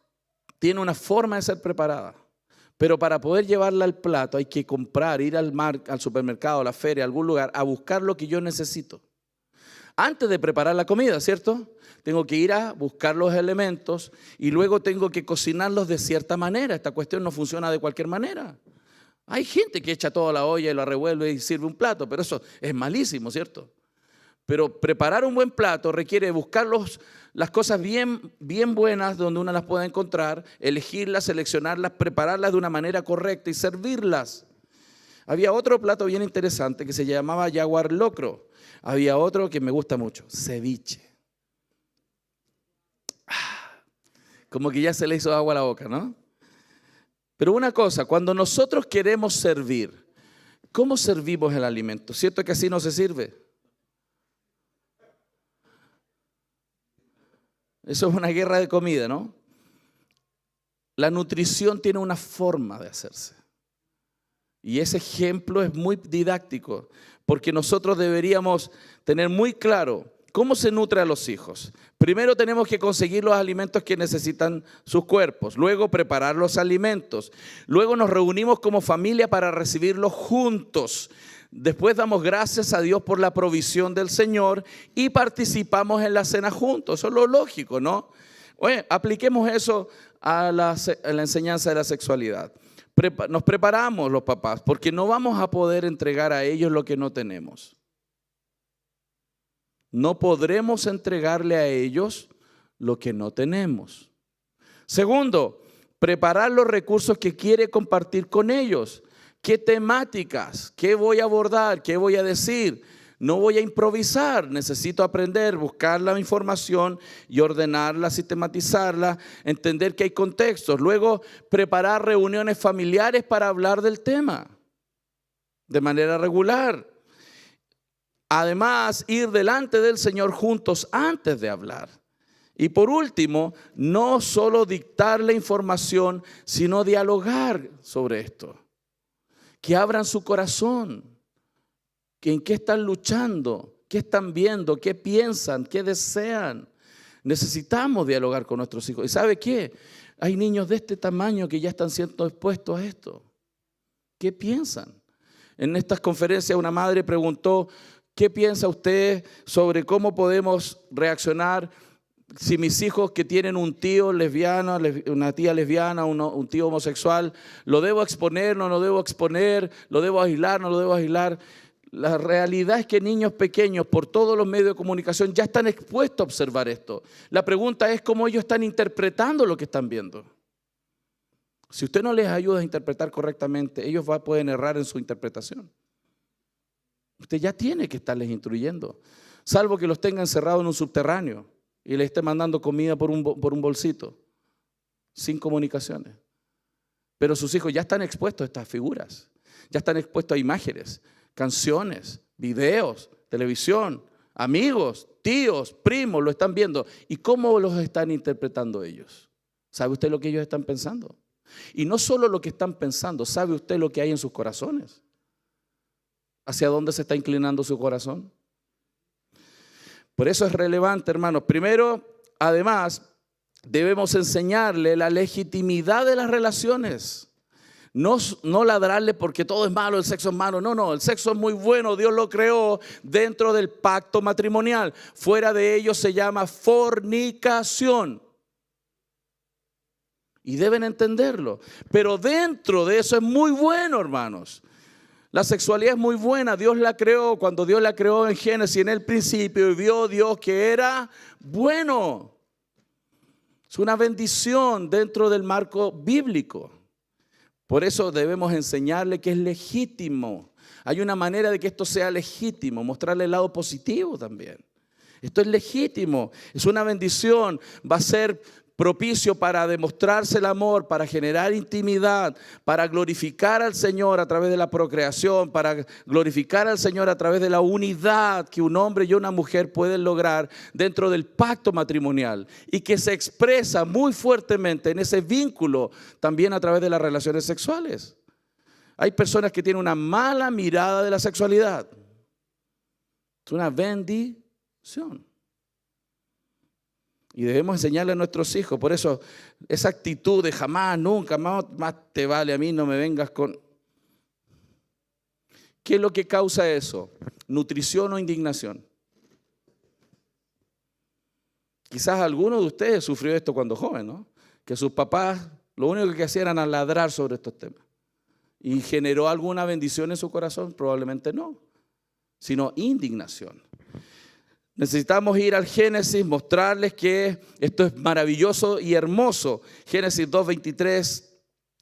tiene una forma de ser preparada. Pero para poder llevarla al plato hay que comprar, ir al supermercado, a la feria, a algún lugar, a buscar lo que yo necesito. Antes de preparar la comida, ¿cierto? Tengo que ir a buscar los elementos y luego tengo que cocinarlos de cierta manera. Esta cuestión no funciona de cualquier manera. Hay gente que echa toda la olla y la revuelve y sirve un plato, pero eso es malísimo, ¿cierto? Pero preparar un buen plato requiere buscar las cosas bien buenas donde uno las pueda encontrar, elegirlas, seleccionarlas, prepararlas de una manera correcta y servirlas. Había otro plato bien interesante que se llamaba jaguar locro. Había otro que me gusta mucho, ceviche. Como que ya se le hizo agua a la boca, ¿no? Pero una cosa, cuando nosotros queremos servir, ¿cómo servimos el alimento? ¿Cierto que así no se sirve? Eso es una guerra de comida, ¿no? La nutrición tiene una forma de hacerse. Y ese ejemplo es muy didáctico, porque nosotros deberíamos tener muy claro cómo se nutre a los hijos. Primero tenemos que conseguir los alimentos que necesitan sus cuerpos, luego preparar los alimentos, luego nos reunimos como familia para recibirlos juntos. Después damos gracias a Dios por la provisión del Señor y participamos en la cena juntos. Eso es lo lógico, ¿no? Oye, apliquemos eso a la enseñanza de la sexualidad. Nos preparamos los papás porque no vamos a poder entregar a ellos lo que no tenemos. No podremos entregarle a ellos lo que no tenemos. Segundo, preparar los recursos que quiere compartir con ellos. ¿Qué temáticas? ¿Qué voy a abordar? ¿Qué voy a decir? No voy a improvisar, necesito aprender, buscar la información y ordenarla, sistematizarla, entender que hay contextos. Luego, preparar reuniones familiares para hablar del tema de manera regular. Además, ir delante del Señor juntos antes de hablar. Y por último, no solo dictar la información, sino dialogar sobre esto. Que abran su corazón. ¿En qué están luchando? ¿Qué están viendo? ¿Qué piensan? ¿Qué desean? Necesitamos dialogar con nuestros hijos. ¿Y sabe qué? Hay niños de este tamaño que ya están siendo expuestos a esto. ¿Qué piensan? En estas conferencias una madre preguntó, ¿qué piensa usted sobre cómo podemos reaccionar si mis hijos que tienen un tío lesbiano, una tía lesbiana, un tío homosexual, lo debo exponer, no lo debo exponer, lo debo aislar, no lo debo aislar? La realidad es que niños pequeños por todos los medios de comunicación ya están expuestos a observar esto. La pregunta es cómo ellos están interpretando lo que están viendo. Si usted no les ayuda a interpretar correctamente, ellos pueden errar en su interpretación. Usted ya tiene que estarles instruyendo, salvo que los tenga encerrados en un subterráneo y les esté mandando comida por un bolsito, sin comunicaciones. Pero sus hijos ya están expuestos a estas figuras, ya están expuestos a imágenes, canciones, videos, televisión, amigos, tíos, primos, lo están viendo. ¿Y cómo los están interpretando ellos? ¿Sabe usted lo que ellos están pensando? Y no solo lo que están pensando, ¿sabe usted lo que hay en sus corazones? ¿Hacia dónde se está inclinando su corazón? Por eso es relevante, hermanos. Primero, además, debemos enseñarle la legitimidad de las relaciones. No ladrarle porque todo es malo, el sexo es malo. No, el sexo es muy bueno, Dios lo creó dentro del pacto matrimonial. Fuera de ello se llama fornicación. Y deben entenderlo. Pero dentro de eso es muy bueno, hermanos. La sexualidad es muy buena, Dios la creó. Cuando Dios la creó en Génesis, en el principio, y vio Dios que era bueno. Es una bendición dentro del marco bíblico. Por eso debemos enseñarle que es legítimo. Hay una manera de que esto sea legítimo, mostrarle el lado positivo también. Esto es legítimo, es una bendición, va a ser propicio para demostrarse el amor, para generar intimidad, para glorificar al Señor a través de la procreación, para glorificar al Señor a través de la unidad que un hombre y una mujer pueden lograr dentro del pacto matrimonial y que se expresa muy fuertemente en ese vínculo también a través de las relaciones sexuales. Hay personas que tienen una mala mirada de la sexualidad. Es una bendición. Y debemos enseñarle a nuestros hijos. Por eso, esa actitud de jamás, nunca, más te vale a mí, no me vengas con... ¿Qué es lo que causa eso? ¿Nutrición o indignación? Quizás alguno de ustedes sufrió esto cuando joven, ¿no? Que sus papás lo único que hacían era ladrar sobre estos temas. ¿Y generó alguna bendición en su corazón? Probablemente no, sino indignación. Necesitamos ir al Génesis, mostrarles que esto es maravilloso y hermoso. Génesis 2, 23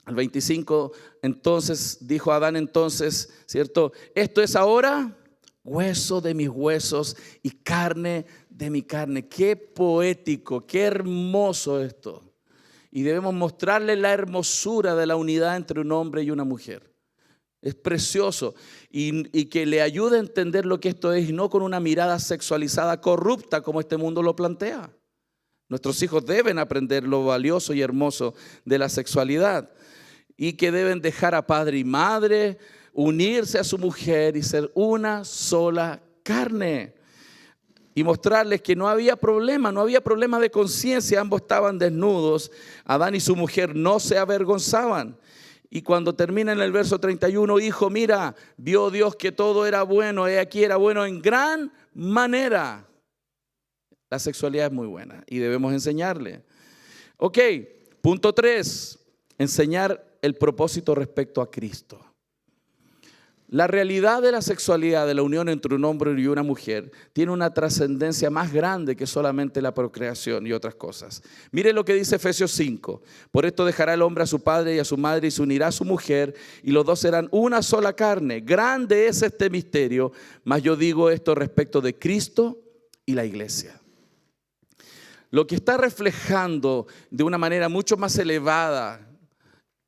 al 25, entonces dijo Adán entonces, ¿cierto? Esto es ahora hueso de mis huesos y carne de mi carne. Qué poético, qué hermoso esto. y debemos mostrarle la hermosura de la unidad entre un hombre y una mujer. Es precioso y que le ayude a entender lo que esto es y no con una mirada sexualizada corrupta como este mundo lo plantea. Nuestros hijos deben aprender lo valioso y hermoso de la sexualidad y que deben dejar a padre y madre, unirse a su mujer y ser una sola carne. Y mostrarles que no había problema de conciencia, ambos estaban desnudos, Adán y su mujer no se avergonzaban. Y cuando termina en el verso 31, hijo, mira, vio Dios que todo era bueno, he aquí era bueno en gran manera. La sexualidad es muy buena y debemos enseñarle. Ok, punto 3, enseñar el propósito respecto a Cristo. La realidad de la sexualidad, de la unión entre un hombre y una mujer, tiene una trascendencia más grande que solamente la procreación y otras cosas. Mire lo que dice Efesios 5. Por esto dejará el hombre a su padre y a su madre y se unirá a su mujer y los dos serán una sola carne. Grande es este misterio, mas yo digo esto respecto de Cristo y la iglesia. Lo que está reflejando de una manera mucho más elevada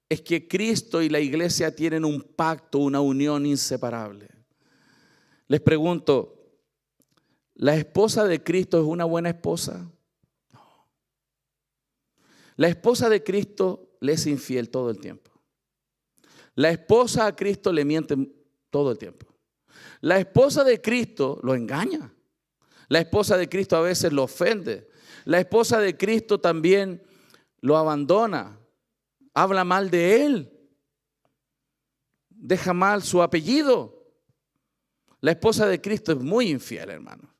es que Cristo y la iglesia tienen un pacto, una unión inseparable. Les pregunto, ¿la esposa de Cristo es una buena esposa? No. La esposa de Cristo le es infiel todo el tiempo. La esposa a Cristo le miente todo el tiempo. La esposa de Cristo lo engaña. La esposa de Cristo a veces lo ofende. La esposa de Cristo también lo abandona. Habla mal de él, deja mal su apellido. La esposa de Cristo es muy infiel, hermanos.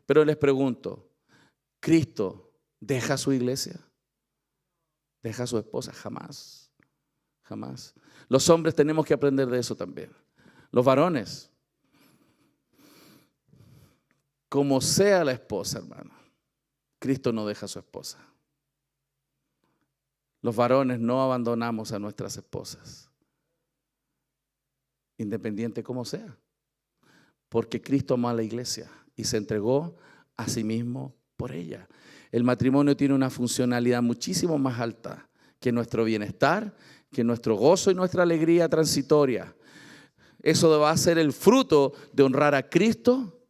Pero les pregunto, ¿Cristo deja a su iglesia? ¿Deja a su esposa? Jamás, jamás. Los hombres tenemos que aprender de eso también. Los varones, como sea la esposa, hermano, Cristo no deja a su esposa. Los varones no abandonamos a nuestras esposas, independiente como sea, porque Cristo amó a la iglesia y se entregó a sí mismo por ella. El matrimonio tiene una funcionalidad muchísimo más alta que nuestro bienestar, que nuestro gozo y nuestra alegría transitoria. Eso va a ser el fruto de honrar a Cristo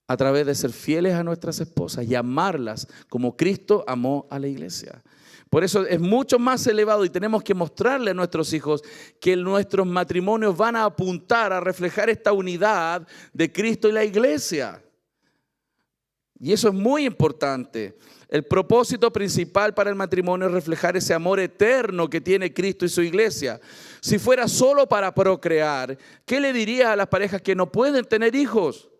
a través de ser fieles a nuestras esposas y amarlas como Cristo amó a la iglesia. Por eso es mucho más elevado y tenemos que mostrarle a nuestros hijos que nuestros matrimonios van a apuntar a reflejar esta unidad de Cristo y la iglesia. Y eso es muy importante. El propósito principal para el matrimonio es reflejar ese amor eterno que tiene Cristo y su iglesia. Si fuera solo para procrear, ¿qué le diría a las parejas que no pueden tener hijos?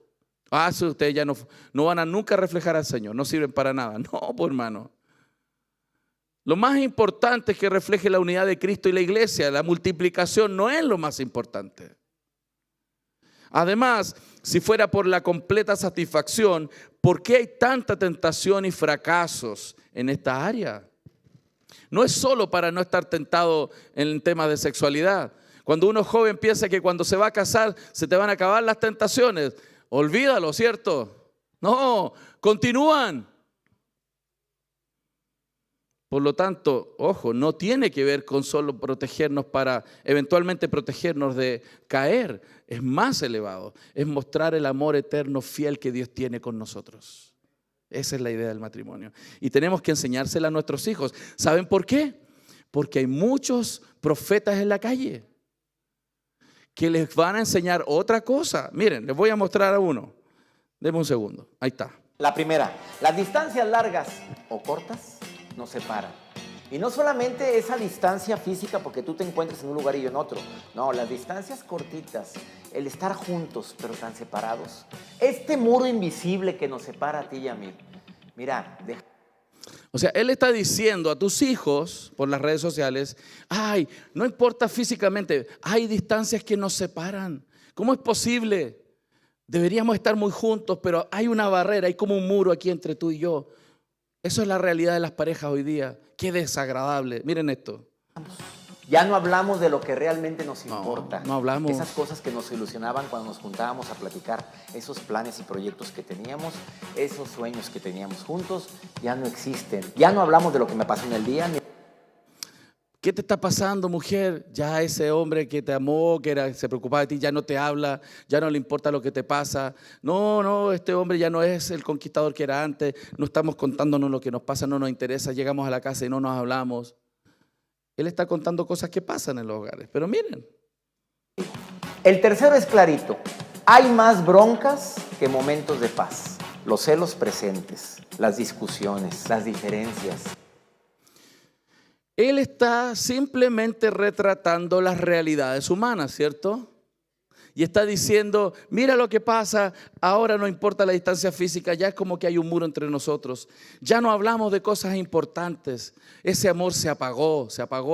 Si ustedes ya no van a nunca reflejar al Señor, no sirven para nada. No, pues hermano. Lo más importante es que refleje la unidad de Cristo y la iglesia. La multiplicación no es lo más importante. Además, si fuera por la completa satisfacción, ¿por qué hay tanta tentación y fracasos en esta área? No es solo para no estar tentado en temas de sexualidad. Cuando uno joven piensa que cuando se va a casar se te van a acabar las tentaciones, olvídalo, ¿cierto? No, continúan. Por lo tanto, ojo, no tiene que ver con solo protegernos para eventualmente protegernos de caer. Es más elevado, es mostrar el amor eterno fiel que Dios tiene con nosotros. Esa es la idea del matrimonio. Y tenemos que enseñársela a nuestros hijos. ¿Saben por qué? Porque hay muchos profetas en la calle que les van a enseñar otra cosa. Miren, les voy a mostrar a uno. Denme un segundo. Ahí está. La primera, las distancias largas o cortas nos separan. Y no solamente esa distancia física porque tú te encuentres en un lugar y yo en otro. No, las distancias cortitas, el estar juntos pero tan separados. Este muro invisible que nos separa a ti y a mí. Mira, O sea, él está diciendo a tus hijos por las redes sociales, no importa físicamente, hay distancias que nos separan. ¿Cómo es posible? Deberíamos estar muy juntos, pero hay una barrera, hay como un muro aquí entre tú y yo. Eso es la realidad de las parejas hoy día. Qué desagradable. Miren esto. Ya no hablamos de lo que realmente nos importa. No hablamos. Esas cosas que nos ilusionaban cuando nos juntábamos a platicar, esos planes y proyectos que teníamos, esos sueños que teníamos juntos, ya no existen. Ya no hablamos de lo que me pasó en el día. ¿Qué te está pasando, mujer? Ya ese hombre que te amó, se preocupaba de ti, ya no te habla, ya no le importa lo que te pasa. No, este hombre ya no es el conquistador que era antes. No estamos contándonos lo que nos pasa, no nos interesa. Llegamos a la casa y no nos hablamos. Él está contando cosas que pasan en los hogares. Pero miren. El tercero es clarito. Hay más broncas que momentos de paz. Los celos presentes, las discusiones, las diferencias. Él está simplemente retratando las realidades humanas, ¿cierto? Y está diciendo, mira lo que pasa, ahora no importa la distancia física, ya es como que hay un muro entre nosotros. Ya no hablamos de cosas importantes, ese amor se apagó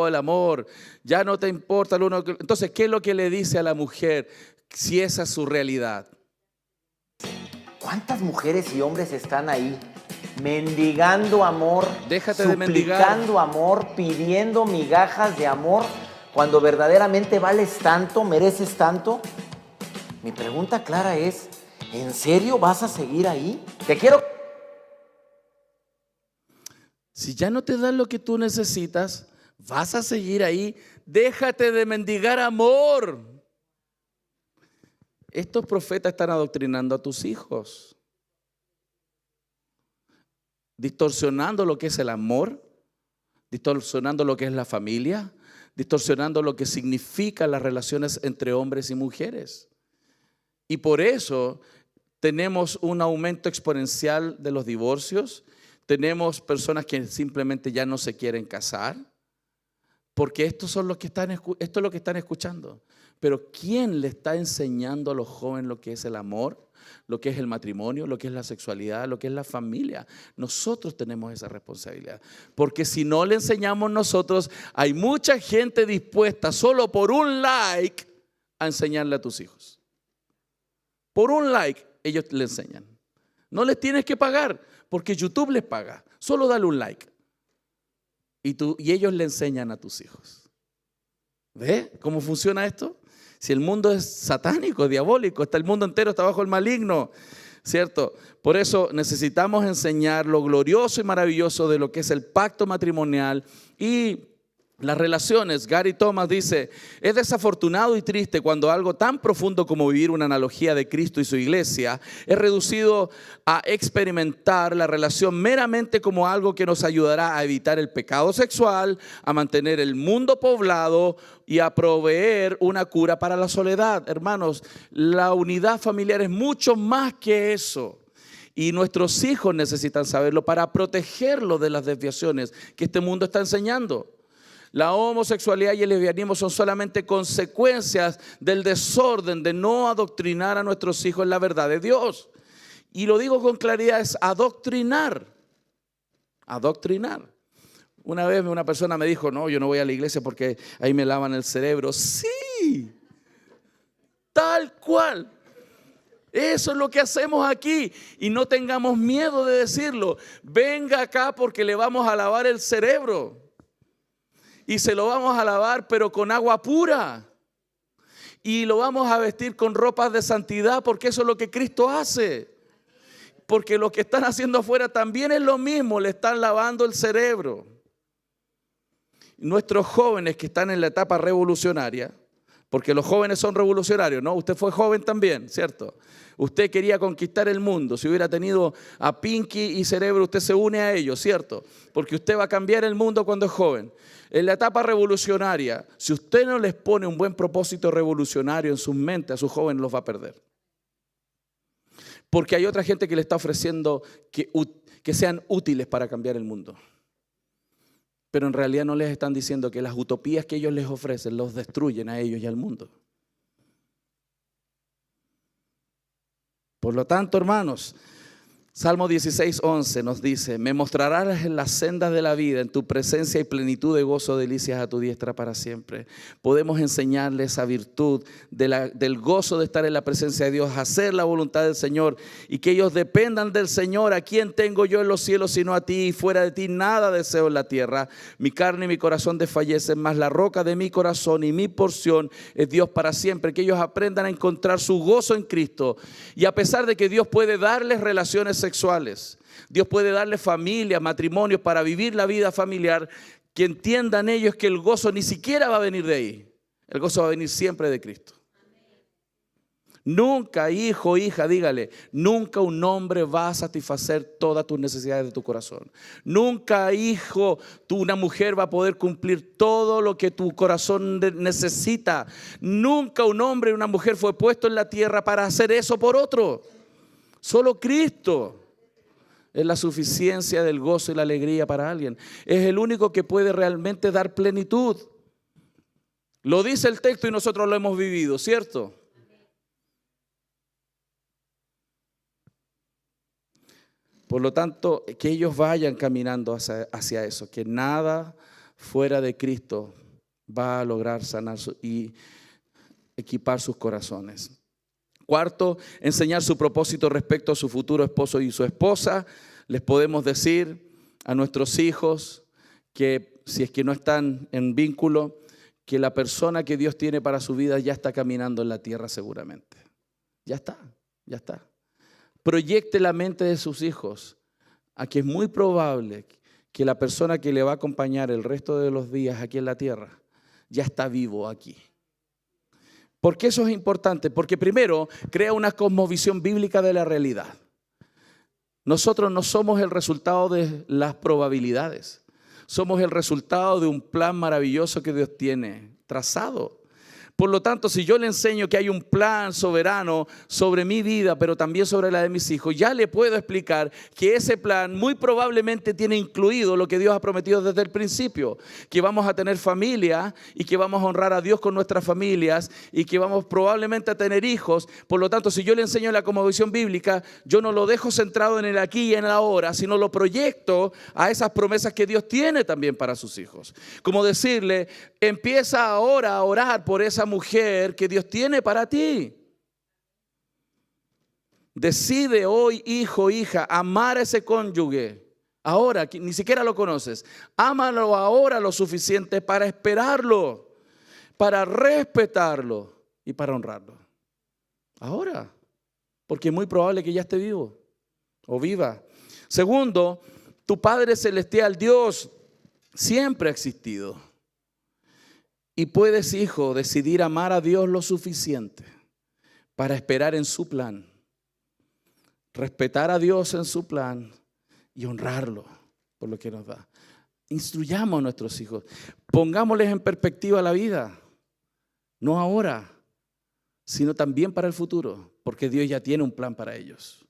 el amor, ya no te importa lo uno. Entonces, ¿qué es lo que le dice a la mujer si esa es su realidad? ¿Cuántas mujeres y hombres están ahí mendigando amor, Déjate de mendigar, suplicando amor, pidiendo migajas de amor, cuando verdaderamente vales tanto, mereces tanto? Mi pregunta clara es, ¿en serio vas a seguir ahí? Te quiero. Si ya no te dan lo que tú necesitas, vas a seguir ahí. Déjate de mendigar amor. Estos profetas están adoctrinando a tus hijos, distorsionando lo que es el amor, distorsionando lo que es la familia, distorsionando lo que significan las relaciones entre hombres y mujeres. Y por eso tenemos un aumento exponencial de los divorcios, tenemos personas que simplemente ya no se quieren casar, porque esto es lo que están escuchando. Pero ¿quién le está enseñando a los jóvenes lo que es el amor, lo que es el matrimonio, lo que es la sexualidad, lo que es la familia? Nosotros tenemos esa responsabilidad. Porque si no le enseñamos nosotros, hay mucha gente dispuesta solo por un like a enseñarle a tus hijos. Por un like ellos le enseñan. No les tienes que pagar porque YouTube les paga. Solo dale un like. Y ellos le enseñan a tus hijos. ¿Ve cómo funciona esto? Si el mundo es satánico, diabólico, el mundo entero está bajo el maligno, ¿cierto? Por eso necesitamos enseñar lo glorioso y maravilloso de lo que es el pacto matrimonial y las relaciones. Gary Thomas dice, es desafortunado y triste cuando algo tan profundo como vivir una analogía de Cristo y su iglesia es reducido a experimentar la relación meramente como algo que nos ayudará a evitar el pecado sexual, a mantener el mundo poblado y a proveer una cura para la soledad. Hermanos, la unidad familiar es mucho más que eso. Y nuestros hijos necesitan saberlo para protegerlos de las desviaciones que este mundo está enseñando. La homosexualidad y el lesbianismo son solamente consecuencias del desorden de no adoctrinar a nuestros hijos en la verdad de Dios. Y lo digo con claridad, es adoctrinar. Adoctrinar. Una vez una persona me dijo, no, yo no voy a la iglesia porque ahí me lavan el cerebro. Sí, tal cual. Eso es lo que hacemos aquí y no tengamos miedo de decirlo. Venga acá porque le vamos a lavar el cerebro. Y se lo vamos a lavar pero con agua pura. Y lo vamos a vestir con ropas de santidad porque eso es lo que Cristo hace. Porque lo que están haciendo afuera también es lo mismo, le están lavando el cerebro. Nuestros jóvenes que están en la etapa revolucionaria, porque los jóvenes son revolucionarios, ¿no? Usted fue joven también, ¿cierto? Usted quería conquistar el mundo. Si hubiera tenido a Pinky y Cerebro, usted se une a ellos, ¿cierto? Porque usted va a cambiar el mundo cuando es joven. En la etapa revolucionaria, si usted no les pone un buen propósito revolucionario en sus mentes, a sus jóvenes los va a perder. Porque hay otra gente que le está ofreciendo que sean útiles para cambiar el mundo. Pero en realidad no les están diciendo que las utopías que ellos les ofrecen los destruyen a ellos y al mundo. Por lo tanto, hermanos, Salmo 16:11 nos dice, me mostrarás en las sendas de la vida, en tu presencia y plenitud de gozo, delicias a tu diestra para siempre. Podemos enseñarles esa virtud del gozo de estar en la presencia de Dios, hacer la voluntad del Señor y que ellos dependan del Señor. ¿A quién tengo yo en los cielos sino a ti? Y fuera de ti nada deseo en la tierra. Mi carne y mi corazón desfallecen, mas la roca de mi corazón y mi porción es Dios para siempre. Que ellos aprendan a encontrar su gozo en Cristo. Y a pesar de que Dios puede darles relaciones sexuales, Dios puede darles familia, matrimonios para vivir la vida familiar, que entiendan ellos que el gozo ni siquiera va a venir de ahí. El gozo va a venir siempre de Cristo. Nunca, hijo, hija, dígale, nunca un hombre va a satisfacer todas tus necesidades de tu corazón. Nunca, hijo, una mujer va a poder cumplir todo lo que tu corazón necesita. Nunca un hombre y una mujer fue puesto en la tierra para hacer eso por otro. Solo Cristo es la suficiencia del gozo y la alegría para alguien. Es el único que puede realmente dar plenitud. Lo dice el texto y nosotros lo hemos vivido, ¿cierto? Por lo tanto, que ellos vayan caminando hacia eso, que nada fuera de Cristo va a lograr sanar y equipar sus corazones. Cuarto, enseñar su propósito respecto a su futuro esposo y su esposa. Les podemos decir a nuestros hijos que si es que no están en vínculo, que la persona que Dios tiene para su vida ya está caminando en la tierra seguramente. Ya está. Proyecte la mente de sus hijos a que es muy probable que la persona que le va a acompañar el resto de los días aquí en la tierra ya está vivo aquí. ¿Por qué eso es importante? Porque primero crea una cosmovisión bíblica de la realidad. Nosotros no somos el resultado de las probabilidades. Somos el resultado de un plan maravilloso que Dios tiene trazado. Por lo tanto, si yo le enseño que hay un plan soberano sobre mi vida, pero también sobre la de mis hijos, ya le puedo explicar que ese plan muy probablemente tiene incluido lo que Dios ha prometido desde el principio, que vamos a tener familia y que vamos a honrar a Dios con nuestras familias y que vamos probablemente a tener hijos. Por lo tanto, si yo le enseño la cosmovisión bíblica, yo no lo dejo centrado en el aquí y en el ahora, sino lo proyecto a esas promesas que Dios tiene también para sus hijos. Como decirle, empieza ahora a orar por esa mujer que Dios tiene para ti. Decide hoy, hijo, hija, amar a ese cónyuge. Ahora, ni siquiera lo conoces. Ámalo ahora lo suficiente para esperarlo, para respetarlo y para honrarlo. Ahora, porque es muy probable que ya esté vivo o viva. Segundo, tu Padre Celestial, Dios, siempre ha existido. Y puedes, hijo, decidir amar a Dios lo suficiente para esperar en su plan, respetar a Dios en su plan y honrarlo por lo que nos da. Instruyamos a nuestros hijos, pongámosles en perspectiva la vida, no ahora, sino también para el futuro, porque Dios ya tiene un plan para ellos.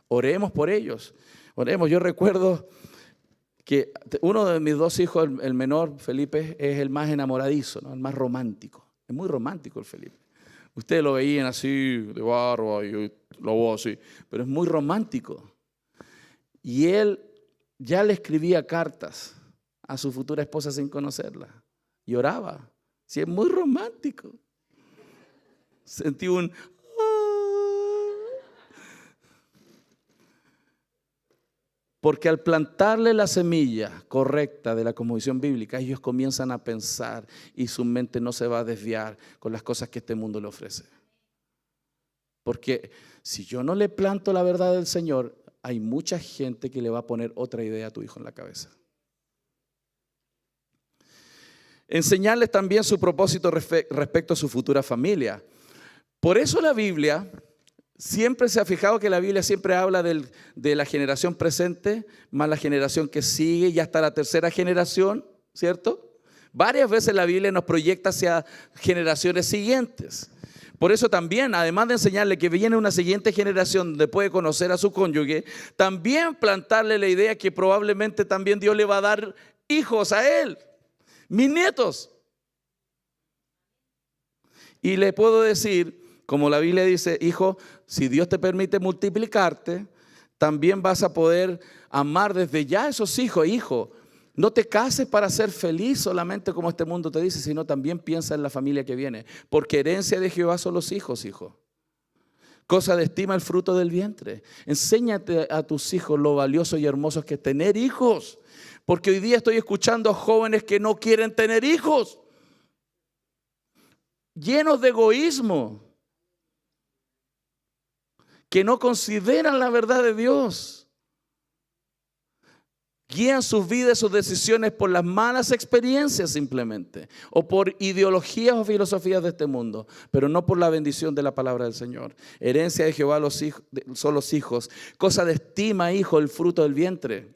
Oremos por ellos, oremos. Yo recuerdo que uno de mis dos hijos, el menor, Felipe, es el más enamoradizo, ¿no? El más romántico. Es muy romántico el Felipe. Ustedes lo veían así, de barba, y lo veo así, pero es muy romántico. Y él ya le escribía cartas a su futura esposa sin conocerla. Y oraba. Sí, es muy romántico. Sentí un... Porque al plantarle la semilla correcta de la cosmovisión bíblica, ellos comienzan a pensar y su mente no se va a desviar con las cosas que este mundo le ofrece. Porque si yo no le planto la verdad del Señor, hay mucha gente que le va a poner otra idea a tu hijo en la cabeza. Enseñarles también su propósito respecto a su futura familia. Por eso la Biblia... Siempre se ha fijado que la Biblia siempre habla de la generación presente más la generación que sigue y hasta la tercera generación, ¿cierto? Varias veces la Biblia nos proyecta hacia generaciones siguientes. Por eso también, además de enseñarle que viene una siguiente generación donde puede conocer a su cónyuge, también plantarle la idea que probablemente también Dios le va a dar hijos a él, mis nietos. Y le puedo decir, como la Biblia dice, hijo, si Dios te permite multiplicarte, también vas a poder amar desde ya a esos hijos. Hijo, no te cases para ser feliz solamente como este mundo te dice, sino también piensa en la familia que viene. Porque herencia de Jehová son los hijos, hijo. Cosa de estima el fruto del vientre. Enséñate a tus hijos lo valioso y hermoso que es tener hijos. Porque hoy día estoy escuchando a jóvenes que no quieren tener hijos, llenos de egoísmo, que no consideran la verdad de Dios. Guían sus vidas, sus decisiones por las malas experiencias simplemente, o por ideologías o filosofías de este mundo, pero no por la bendición de la palabra del Señor. Herencia de Jehová son los hijos, cosa de estima, hijo, el fruto del vientre.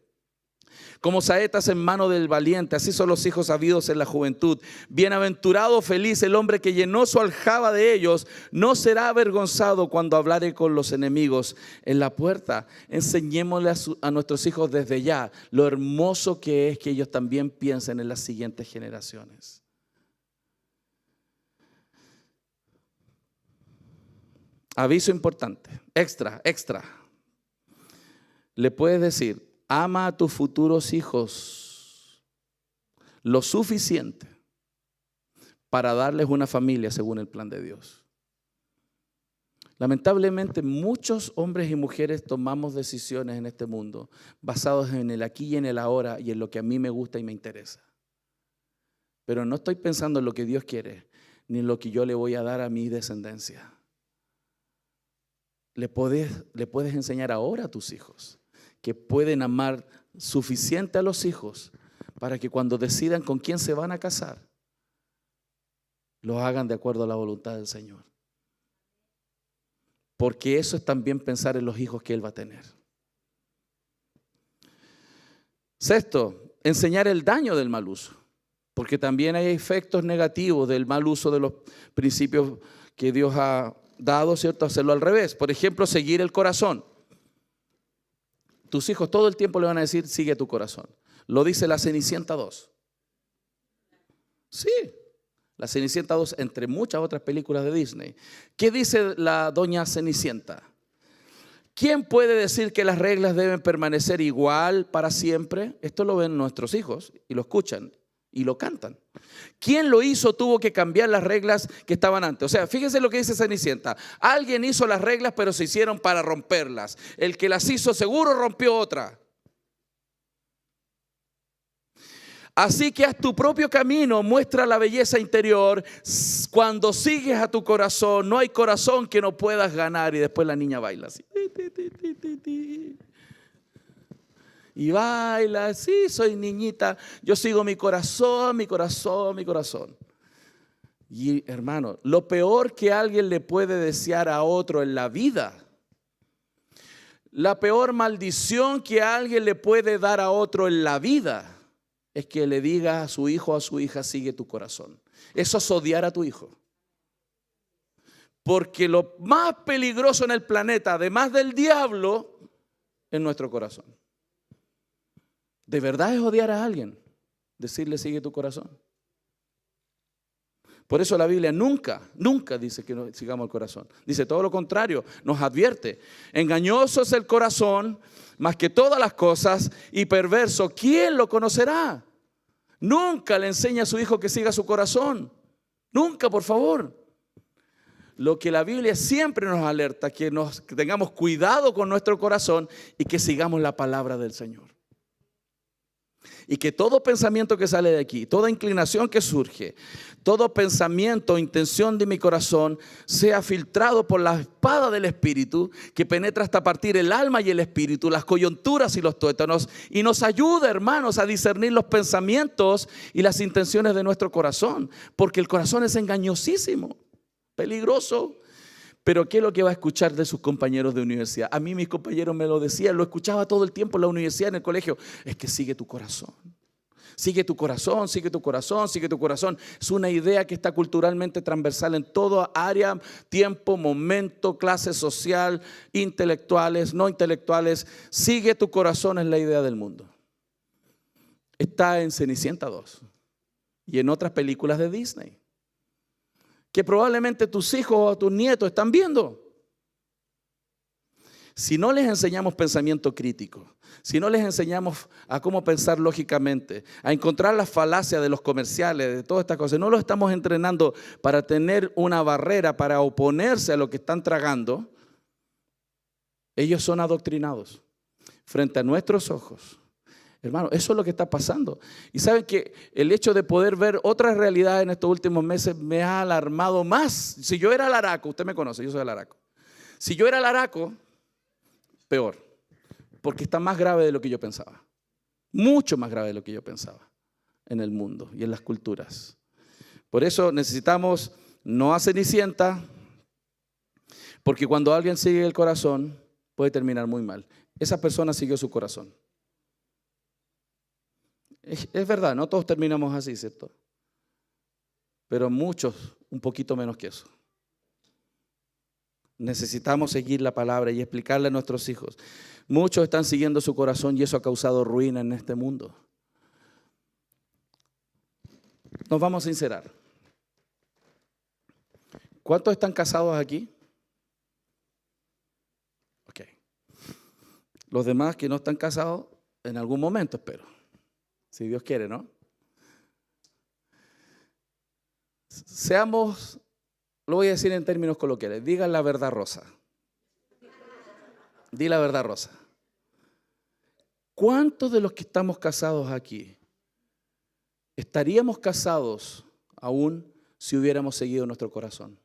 Como saetas en mano del valiente, así son los hijos habidos en la juventud. Bienaventurado, feliz el hombre que llenó su aljaba de ellos, no será avergonzado cuando hablare con los enemigos en la puerta. Enseñémosle a nuestros hijos desde ya lo hermoso que es que ellos también piensen en las siguientes generaciones. Aviso importante, extra. Le puedes decir: ama a tus futuros hijos lo suficiente para darles una familia según el plan de Dios. Lamentablemente, muchos hombres y mujeres tomamos decisiones en este mundo basados en el aquí y en el ahora y en lo que a mí me gusta y me interesa. Pero no estoy pensando en lo que Dios quiere, ni en lo que yo le voy a dar a mi descendencia. Le puedes enseñar ahora a tus hijos que pueden amar suficiente a los hijos para que cuando decidan con quién se van a casar, lo hagan de acuerdo a la voluntad del Señor. Porque eso es también pensar en los hijos que Él va a tener. Sexto, enseñar el daño del mal uso. Porque también hay efectos negativos del mal uso de los principios que Dios ha dado, ¿cierto? Hacerlo al revés. Por ejemplo, seguir el corazón. Tus hijos todo el tiempo le van a decir: sigue tu corazón. Lo dice la Cenicienta 2. Sí, la Cenicienta 2, entre muchas otras películas de Disney. ¿Qué dice la doña Cenicienta? ¿Quién puede decir que las reglas deben permanecer igual para siempre? Esto lo ven nuestros hijos y lo escuchan y lo cantan. ¿Quién lo hizo? Tuvo que cambiar las reglas que estaban antes. O sea, fíjense lo que dice Cenicienta. Alguien hizo las reglas, pero se hicieron para romperlas. El que las hizo seguro rompió otra. Así que haz tu propio camino, muestra la belleza interior. Cuando sigues a tu corazón, no hay corazón que no puedas ganar. Y después la niña baila así. Y baila: sí, soy niñita, yo sigo mi corazón, mi corazón, mi corazón. Y hermano, lo peor que alguien le puede desear a otro en la vida, la peor maldición que alguien le puede dar a otro en la vida, es que le diga a su hijo o a su hija: sigue tu corazón. Eso es odiar a tu hijo. Porque lo más peligroso en el planeta, además del diablo, es nuestro corazón. ¿De verdad es odiar a alguien decirle: sigue tu corazón? Por eso la Biblia nunca dice que no sigamos el corazón. Dice todo lo contrario, nos advierte: engañoso es el corazón más que todas las cosas y perverso, ¿quién lo conocerá? Nunca le enseña a su hijo que siga su corazón. Nunca, por favor. Lo que la Biblia siempre nos alerta, que tengamos cuidado con nuestro corazón y que sigamos la palabra del Señor. Y que todo pensamiento que sale de aquí, toda inclinación que surge, todo pensamiento o intención de mi corazón sea filtrado por la espada del Espíritu, que penetra hasta partir el alma y el espíritu, las coyunturas y los tuétanos, y nos ayuda, hermanos, a discernir los pensamientos y las intenciones de nuestro corazón, porque el corazón es engañosísimo, peligroso. Pero ¿qué es lo que va a escuchar de sus compañeros de universidad? A mí mis compañeros me lo decían, lo escuchaba todo el tiempo en la universidad, en el colegio. Es que sigue tu corazón. Sigue tu corazón, sigue tu corazón, sigue tu corazón. Es una idea que está culturalmente transversal en toda área, tiempo, momento, clase social, intelectuales, no intelectuales. Sigue tu corazón es la idea del mundo. Está en Cenicienta 2 y en otras películas de Disney, que probablemente tus hijos o tus nietos están viendo. Si no les enseñamos pensamiento crítico, si no les enseñamos a cómo pensar lógicamente, a encontrar las falacias de los comerciales, de todas estas cosas, no los estamos entrenando para tener una barrera, para oponerse a lo que están tragando, ellos son adoctrinados frente a nuestros ojos. Hermano, eso es lo que está pasando. Y saben que el hecho de poder ver otras realidades en estos últimos meses me ha alarmado más. Si yo era Laraco, usted me conoce, yo soy Laraco. Si yo era Laraco, peor, porque está más grave de lo que yo pensaba. Mucho más grave de lo que yo pensaba en el mundo y en las culturas. Por eso necesitamos no a Cenicienta, porque cuando alguien sigue el corazón puede terminar muy mal. Esa persona siguió su corazón. Es verdad, no todos terminamos así, ¿cierto? Pero muchos un poquito menos que eso. Necesitamos seguir la palabra y explicarle a nuestros hijos. Muchos están siguiendo su corazón y eso ha causado ruina en este mundo. Nos vamos a sincerar. ¿Cuántos están casados aquí? Ok. Los demás que no están casados, en algún momento espero. Si Dios quiere, ¿no? Seamos, lo voy a decir en términos coloquiales, digan la verdad, Rosa. Di la verdad, Rosa. ¿Cuántos de los que estamos casados aquí estaríamos casados aún si hubiéramos seguido nuestro corazón?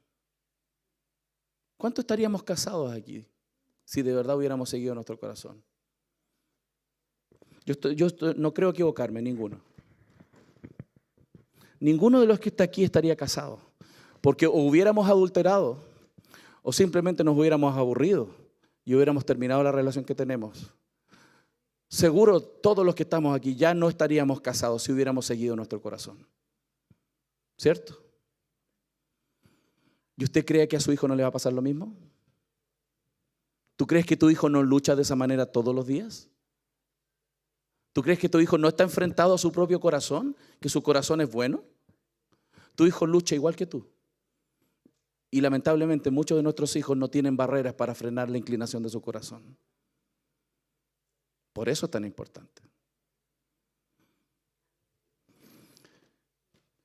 ¿Cuántos estaríamos casados aquí si de verdad hubiéramos seguido nuestro corazón? No creo equivocarme, ninguno. Ninguno de los que está aquí estaría casado, porque o hubiéramos adulterado o simplemente nos hubiéramos aburrido y hubiéramos terminado la relación que tenemos. Seguro todos los que estamos aquí ya no estaríamos casados si hubiéramos seguido nuestro corazón. ¿Cierto? ¿Y usted cree que a su hijo no le va a pasar lo mismo? ¿Tú crees que tu hijo no lucha de esa manera todos los días? ¿Tú crees que tu hijo no está enfrentado a su propio corazón? ¿Que su corazón es bueno? Tu hijo lucha igual que tú. Y lamentablemente muchos de nuestros hijos no tienen barreras para frenar la inclinación de su corazón. Por eso es tan importante.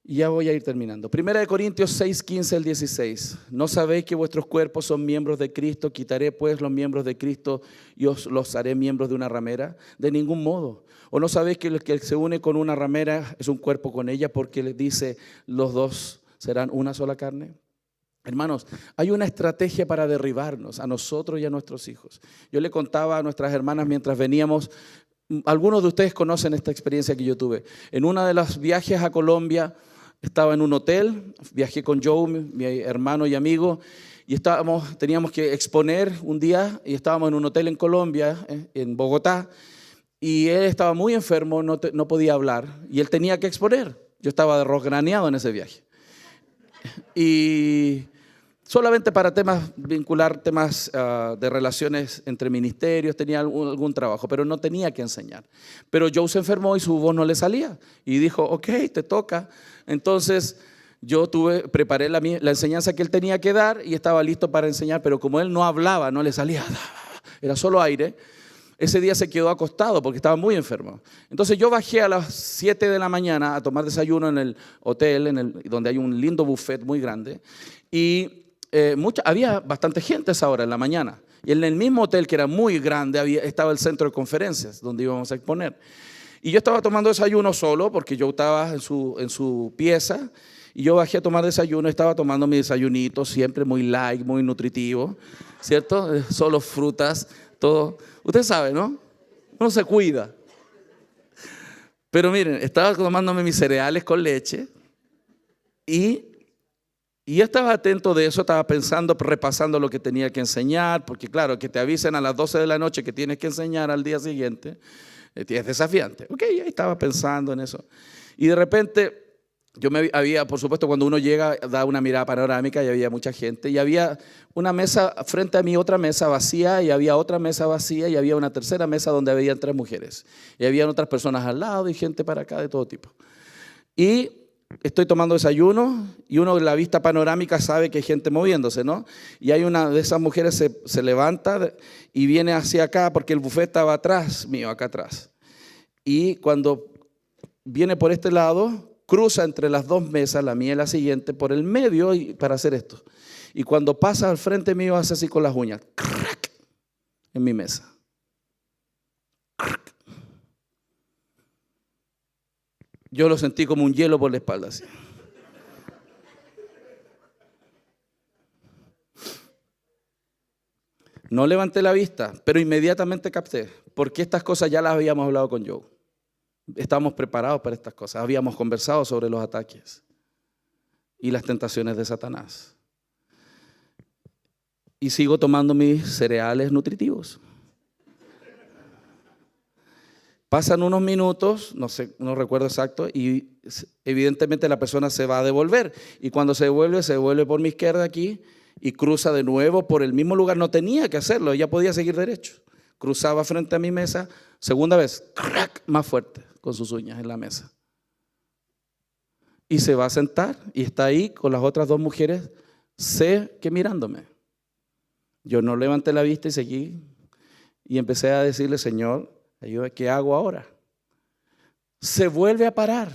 Y ya voy a ir terminando. 1 Corintios 6, 15 al 16. ¿No sabéis que vuestros cuerpos son miembros de Cristo? Quitaré pues los miembros de Cristo y os los haré miembros de una ramera. De ningún modo. ¿O no sabéis que el que se une con una ramera es un cuerpo con ella? Porque les dice, los dos serán una sola carne. Hermanos, hay una estrategia para derribarnos a nosotros y a nuestros hijos. Yo le contaba a nuestras hermanas mientras veníamos, algunos de ustedes conocen esta experiencia que yo tuve. En uno de los viajes a Colombia, estaba en un hotel, viajé con Joe, mi hermano y amigo, y teníamos que exponer un día, y estábamos en un hotel en Colombia, en Bogotá, y él estaba muy enfermo, no podía hablar, y él tenía que exponer. Yo estaba desgraneado en ese viaje. Y solamente para vincular temas de relaciones entre ministerios, tenía algún trabajo, pero no tenía que enseñar. Pero Joe se enfermó y su voz no le salía. Y dijo, ok, te toca. Entonces yo preparé la enseñanza que él tenía que dar y estaba listo para enseñar, pero como él no hablaba, no le salía, era solo aire. Ese día se quedó acostado porque estaba muy enfermo. Entonces yo bajé a las 7 de la mañana a tomar desayuno en el hotel, donde hay un lindo buffet muy grande. Y había bastante gente a esa hora, en la mañana. Y en el mismo hotel, que era muy grande, estaba el centro de conferencias donde íbamos a exponer. Y yo estaba tomando desayuno solo porque yo estaba en su pieza. Y yo bajé a tomar desayuno, estaba tomando mi desayunito, siempre muy light, muy nutritivo, ¿cierto? Solo frutas, todo. Usted sabe, ¿no? Uno se cuida. Pero miren, estaba tomándome mis cereales con leche y yo estaba atento de eso, estaba pensando, repasando lo que tenía que enseñar, porque claro, que te avisen a las 12 de la noche que tienes que enseñar al día siguiente, es desafiante. Ok, ahí estaba pensando en eso. Y de repente, por supuesto, cuando uno llega, da una mirada panorámica y había mucha gente. Y había una mesa frente a mí, otra mesa vacía, y había otra mesa vacía, y había una tercera mesa donde habían 3 mujeres. Y habían otras personas al lado y gente para acá de todo tipo. Y estoy tomando desayuno y uno en la vista panorámica sabe que hay gente moviéndose, ¿no? Y hay una de esas mujeres se levanta y viene hacia acá porque el buffet estaba atrás mío, acá atrás. Y cuando viene por este lado, cruza entre las 2 mesas, la mía y la siguiente, por el medio para hacer esto. Y cuando pasa al frente mío hace así con las uñas, ¡crack!, en mi mesa. ¡Crack! Yo lo sentí como un hielo por la espalda, así. No levanté la vista, pero inmediatamente capté, porque estas cosas ya las habíamos hablado con Joe. Estábamos preparados para estas cosas. Habíamos conversado sobre los ataques y las tentaciones de Satanás. Y sigo tomando mis cereales nutritivos. Pasan unos minutos, no sé, no recuerdo exacto, y evidentemente la persona se va a devolver. Y cuando se devuelve por mi izquierda aquí y cruza de nuevo por el mismo lugar. No tenía que hacerlo, ya podía seguir derecho. Cruzaba frente a mi mesa, segunda vez, ¡crack!, más fuerte, con sus uñas en la mesa. Y se va a sentar y está ahí con las otras dos mujeres, sé que mirándome. Yo no levanté la vista y seguí y empecé a decirle: Señor, ayúdame, ¿qué hago ahora? Se vuelve a parar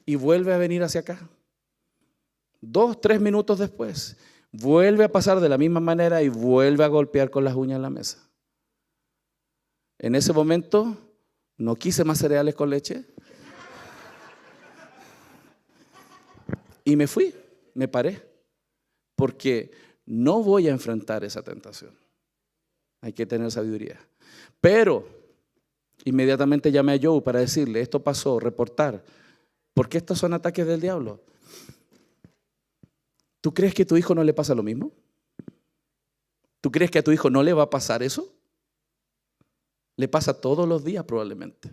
y vuelve a venir hacia acá. 2, 3 minutos después, vuelve a pasar de la misma manera y vuelve a golpear con las uñas en la mesa. En ese momento no quise más cereales con leche y me fui, me paré, porque no voy a enfrentar esa tentación. Hay que tener sabiduría. Pero inmediatamente llamé a Joe para decirle: esto pasó, reportar, porque estos son ataques del diablo. ¿Tú crees que a tu hijo no le pasa lo mismo? ¿Tú crees que a tu hijo no le va a pasar eso? Le pasa todos los días probablemente.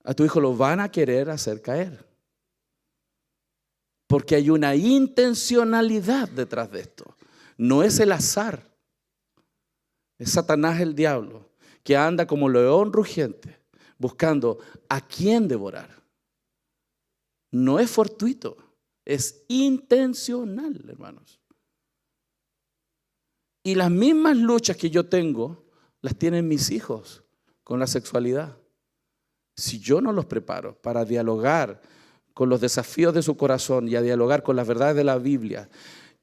A tu hijo lo van a querer hacer caer. Porque hay una intencionalidad detrás de esto. No es el azar. Es Satanás, el diablo, que anda como león rugiente buscando a quién devorar. No es fortuito, es intencional, hermanos. Y las mismas luchas que yo tengo las tienen mis hijos con la sexualidad. Si yo no los preparo para dialogar con los desafíos de su corazón y a dialogar con las verdades de la Biblia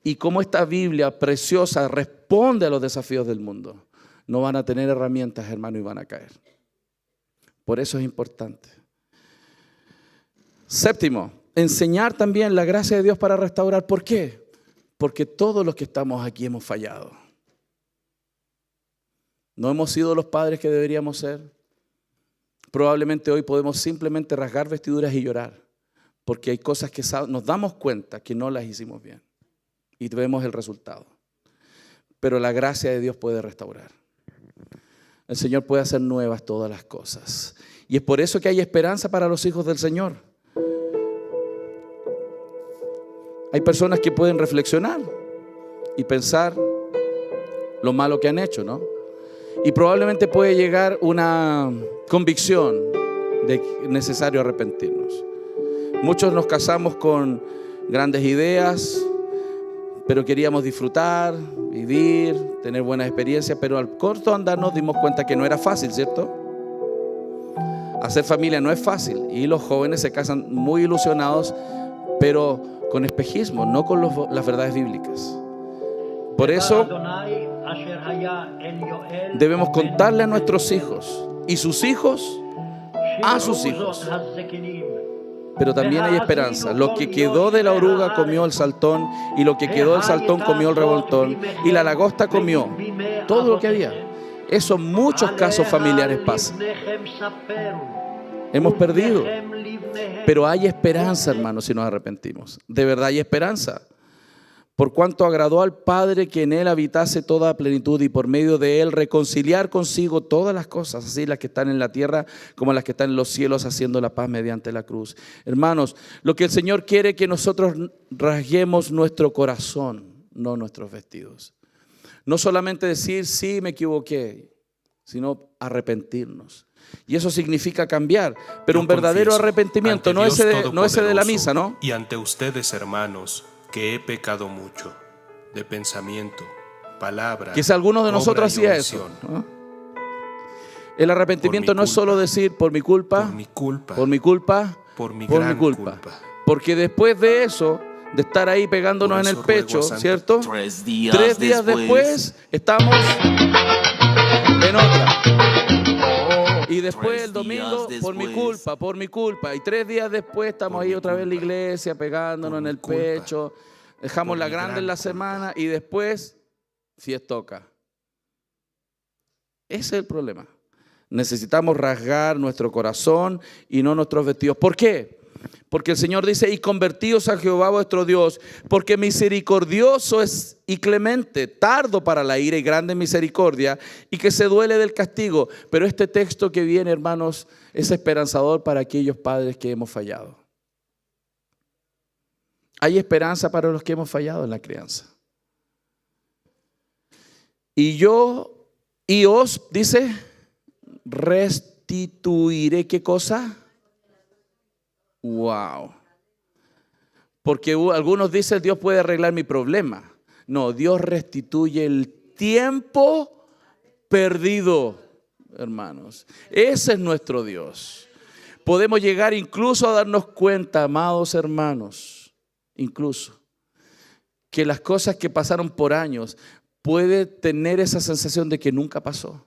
y cómo esta Biblia preciosa responde a los desafíos del mundo, no van a tener herramientas, hermano, y van a caer. Por eso es importante. Séptimo, enseñar también la gracia de Dios para restaurar. ¿Por qué? Porque todos los que estamos aquí hemos fallado. No hemos sido los padres que deberíamos ser. Probablemente hoy podemos simplemente rasgar vestiduras y llorar, porque hay cosas que nos damos cuenta que no las hicimos bien y vemos el resultado. Pero la gracia de Dios puede restaurar. El Señor puede hacer nuevas todas las cosas. Y es por eso que hay esperanza para los hijos del Señor. Hay personas que pueden reflexionar y pensar lo malo que han hecho, ¿no? Y probablemente puede llegar una convicción de que es necesario arrepentirnos. Muchos nos casamos con grandes ideas, pero queríamos disfrutar, vivir, tener buenas experiencias, pero al corto andar nos dimos cuenta que no era fácil, ¿cierto? Hacer familia no es fácil y los jóvenes se casan muy ilusionados, pero con espejismo, no con las verdades bíblicas. Por eso debemos contarle a nuestros hijos y sus hijos a sus hijos. Pero también hay esperanza. Lo que quedó de la oruga comió el saltón, y lo que quedó del saltón comió el revoltón, y la langosta comió todo lo que había. Eso en muchos casos familiares pasa. Hemos perdido, pero hay esperanza, hermanos, si nos arrepentimos. De verdad hay esperanza. Por cuanto agradó al Padre que en Él habitase toda plenitud y por medio de Él reconciliar consigo todas las cosas, así las que están en la tierra como las que están en los cielos, haciendo la paz mediante la cruz. Hermanos, lo que el Señor quiere es que nosotros rasguemos nuestro corazón, no nuestros vestidos. No solamente decir, sí, me equivoqué, sino arrepentirnos. Y eso significa cambiar, pero un verdadero arrepentimiento, no ese de la misa, ¿no? Y ante ustedes, hermanos, que he pecado mucho, de pensamiento, palabra. Quizá algunos de nosotros hacía eso, ¿no? El arrepentimiento no es solo decir por mi culpa, por mi culpa, por mi culpa, por mi gran culpa. Porque después de eso, de estar ahí pegándonos en el pecho, ¿cierto? 3 días después estamos en otra. Y después el domingo, por mi culpa. Y 3 días después estamos ahí otra vez en la iglesia, pegándonos en el pecho. Dejamos la grande en la semana y después, fiestoca. Ese es el problema. Necesitamos rasgar nuestro corazón y no nuestros vestidos. ¿Por qué? Porque el Señor dice, y convertíos a Jehová vuestro Dios, porque misericordioso es y clemente, tardo para la ira y grande en misericordia, y que se duele del castigo. Pero este texto que viene, hermanos, es esperanzador para aquellos padres que hemos fallado. Hay esperanza para los que hemos fallado en la crianza. Y os, dice, restituiré, ¿qué cosa? Wow. Porque algunos dicen, Dios puede arreglar mi problema. No, Dios restituye el tiempo perdido, hermanos. Ese es nuestro Dios. Podemos llegar incluso a darnos cuenta, amados hermanos, incluso, que las cosas que pasaron por años, puede tener esa sensación de que nunca pasó.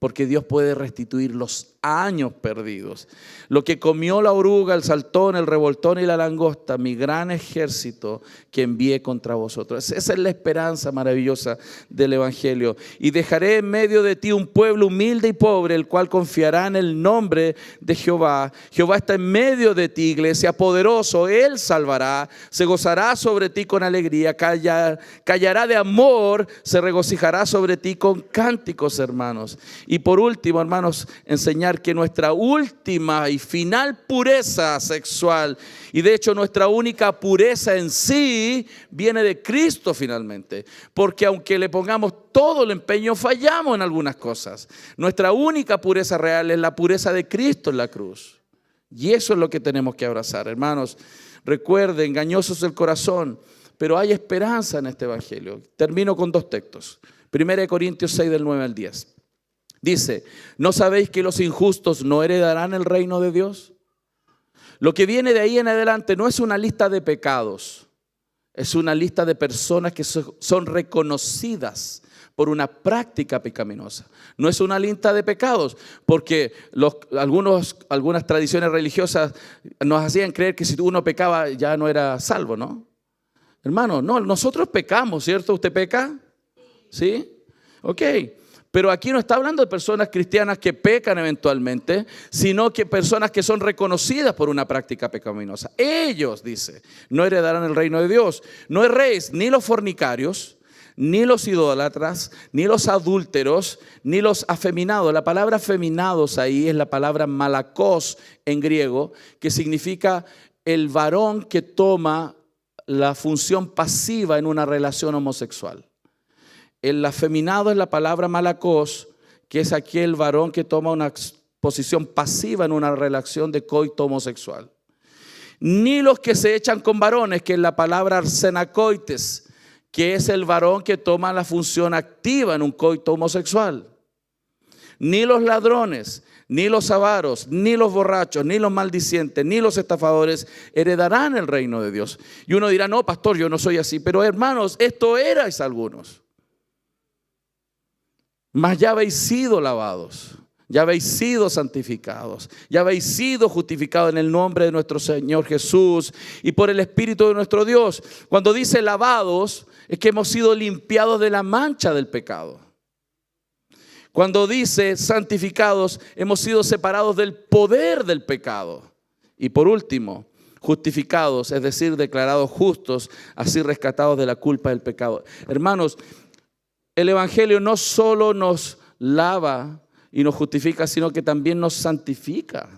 Porque Dios puede restituir los años perdidos. Lo que comió la oruga, el saltón, el revoltón y la langosta, mi gran ejército que envié contra vosotros. Esa es la esperanza maravillosa del Evangelio. Y dejaré en medio de ti un pueblo humilde y pobre, el cual confiará en el nombre de Jehová. Jehová está en medio de ti, iglesia, poderoso. Él salvará, se gozará sobre ti con alegría, callará de amor, se regocijará sobre ti con cánticos, hermanos. Y por último, hermanos, enseñar que nuestra última y final pureza sexual, y de hecho nuestra única pureza en sí, viene de Cristo finalmente. Porque aunque le pongamos todo el empeño, fallamos en algunas cosas. Nuestra única pureza real es la pureza de Cristo en la cruz. Y eso es lo que tenemos que abrazar, hermanos. Recuerden, engañoso es el corazón, pero hay esperanza en este evangelio. Termino con dos textos. 1 Corintios 6, del 9 al 10. Dice, ¿no sabéis que los injustos no heredarán el reino de Dios? Lo que viene de ahí en adelante no es una lista de pecados, es una lista de personas que son reconocidas por una práctica pecaminosa. No es una lista de pecados, porque algunas tradiciones religiosas nos hacían creer que si uno pecaba ya no era salvo, ¿no? Hermano, no, nosotros pecamos, ¿cierto? ¿Usted peca? ¿Sí? Ok. Pero aquí no está hablando de personas cristianas que pecan eventualmente, sino que personas que son reconocidas por una práctica pecaminosa. Ellos, dice, no heredarán el reino de Dios. No erréis ni los fornicarios, ni los idólatras, ni los adúlteros, ni los afeminados. La palabra afeminados ahí es la palabra malakos en griego, que significa el varón que toma la función pasiva en una relación homosexual. El afeminado es la palabra malakos, que es aquel varón que toma una posición pasiva en una relación de coito homosexual. Ni los que se echan con varones, que es la palabra arsenacoites, que es el varón que toma la función activa en un coito homosexual. Ni los ladrones, ni los avaros, ni los borrachos, ni los maldicientes, ni los estafadores heredarán el reino de Dios. Y uno dirá, no, pastor, yo no soy así. Pero hermanos, esto erais algunos. Mas ya habéis sido lavados, ya habéis sido santificados, ya habéis sido justificados en el nombre de nuestro Señor Jesús y por el Espíritu de nuestro Dios. Cuando dice lavados, es que hemos sido limpiados de la mancha del pecado. Cuando dice santificados, hemos sido separados del poder del pecado. Y por último, justificados, es decir, declarados justos, así rescatados de la culpa del pecado. Hermanos, el Evangelio no solo nos lava y nos justifica, sino que también nos santifica.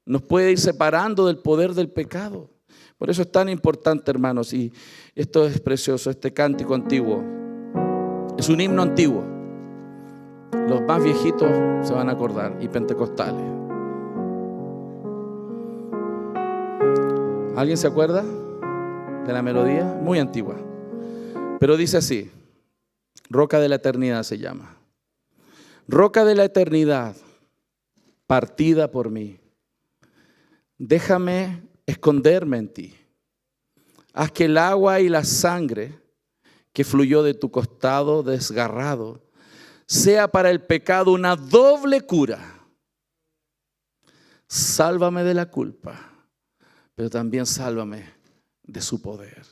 Nos puede ir separando del poder del pecado. Por eso es tan importante, hermanos, y esto es precioso, este cántico antiguo. Es un himno antiguo. Los más viejitos se van a acordar, y pentecostales. ¿Alguien se acuerda de la melodía? Muy antigua. Pero dice así. Roca de la eternidad se llama. Roca de la eternidad, partida por mí. Déjame esconderme en ti. Haz que el agua y la sangre que fluyó de tu costado desgarrado sea para el pecado una doble cura. Sálvame de la culpa, pero también sálvame de su poder.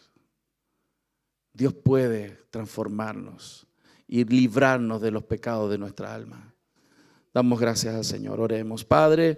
Dios puede transformarnos y librarnos de los pecados de nuestra alma. damos gracias al Señor. Oremos, Padre.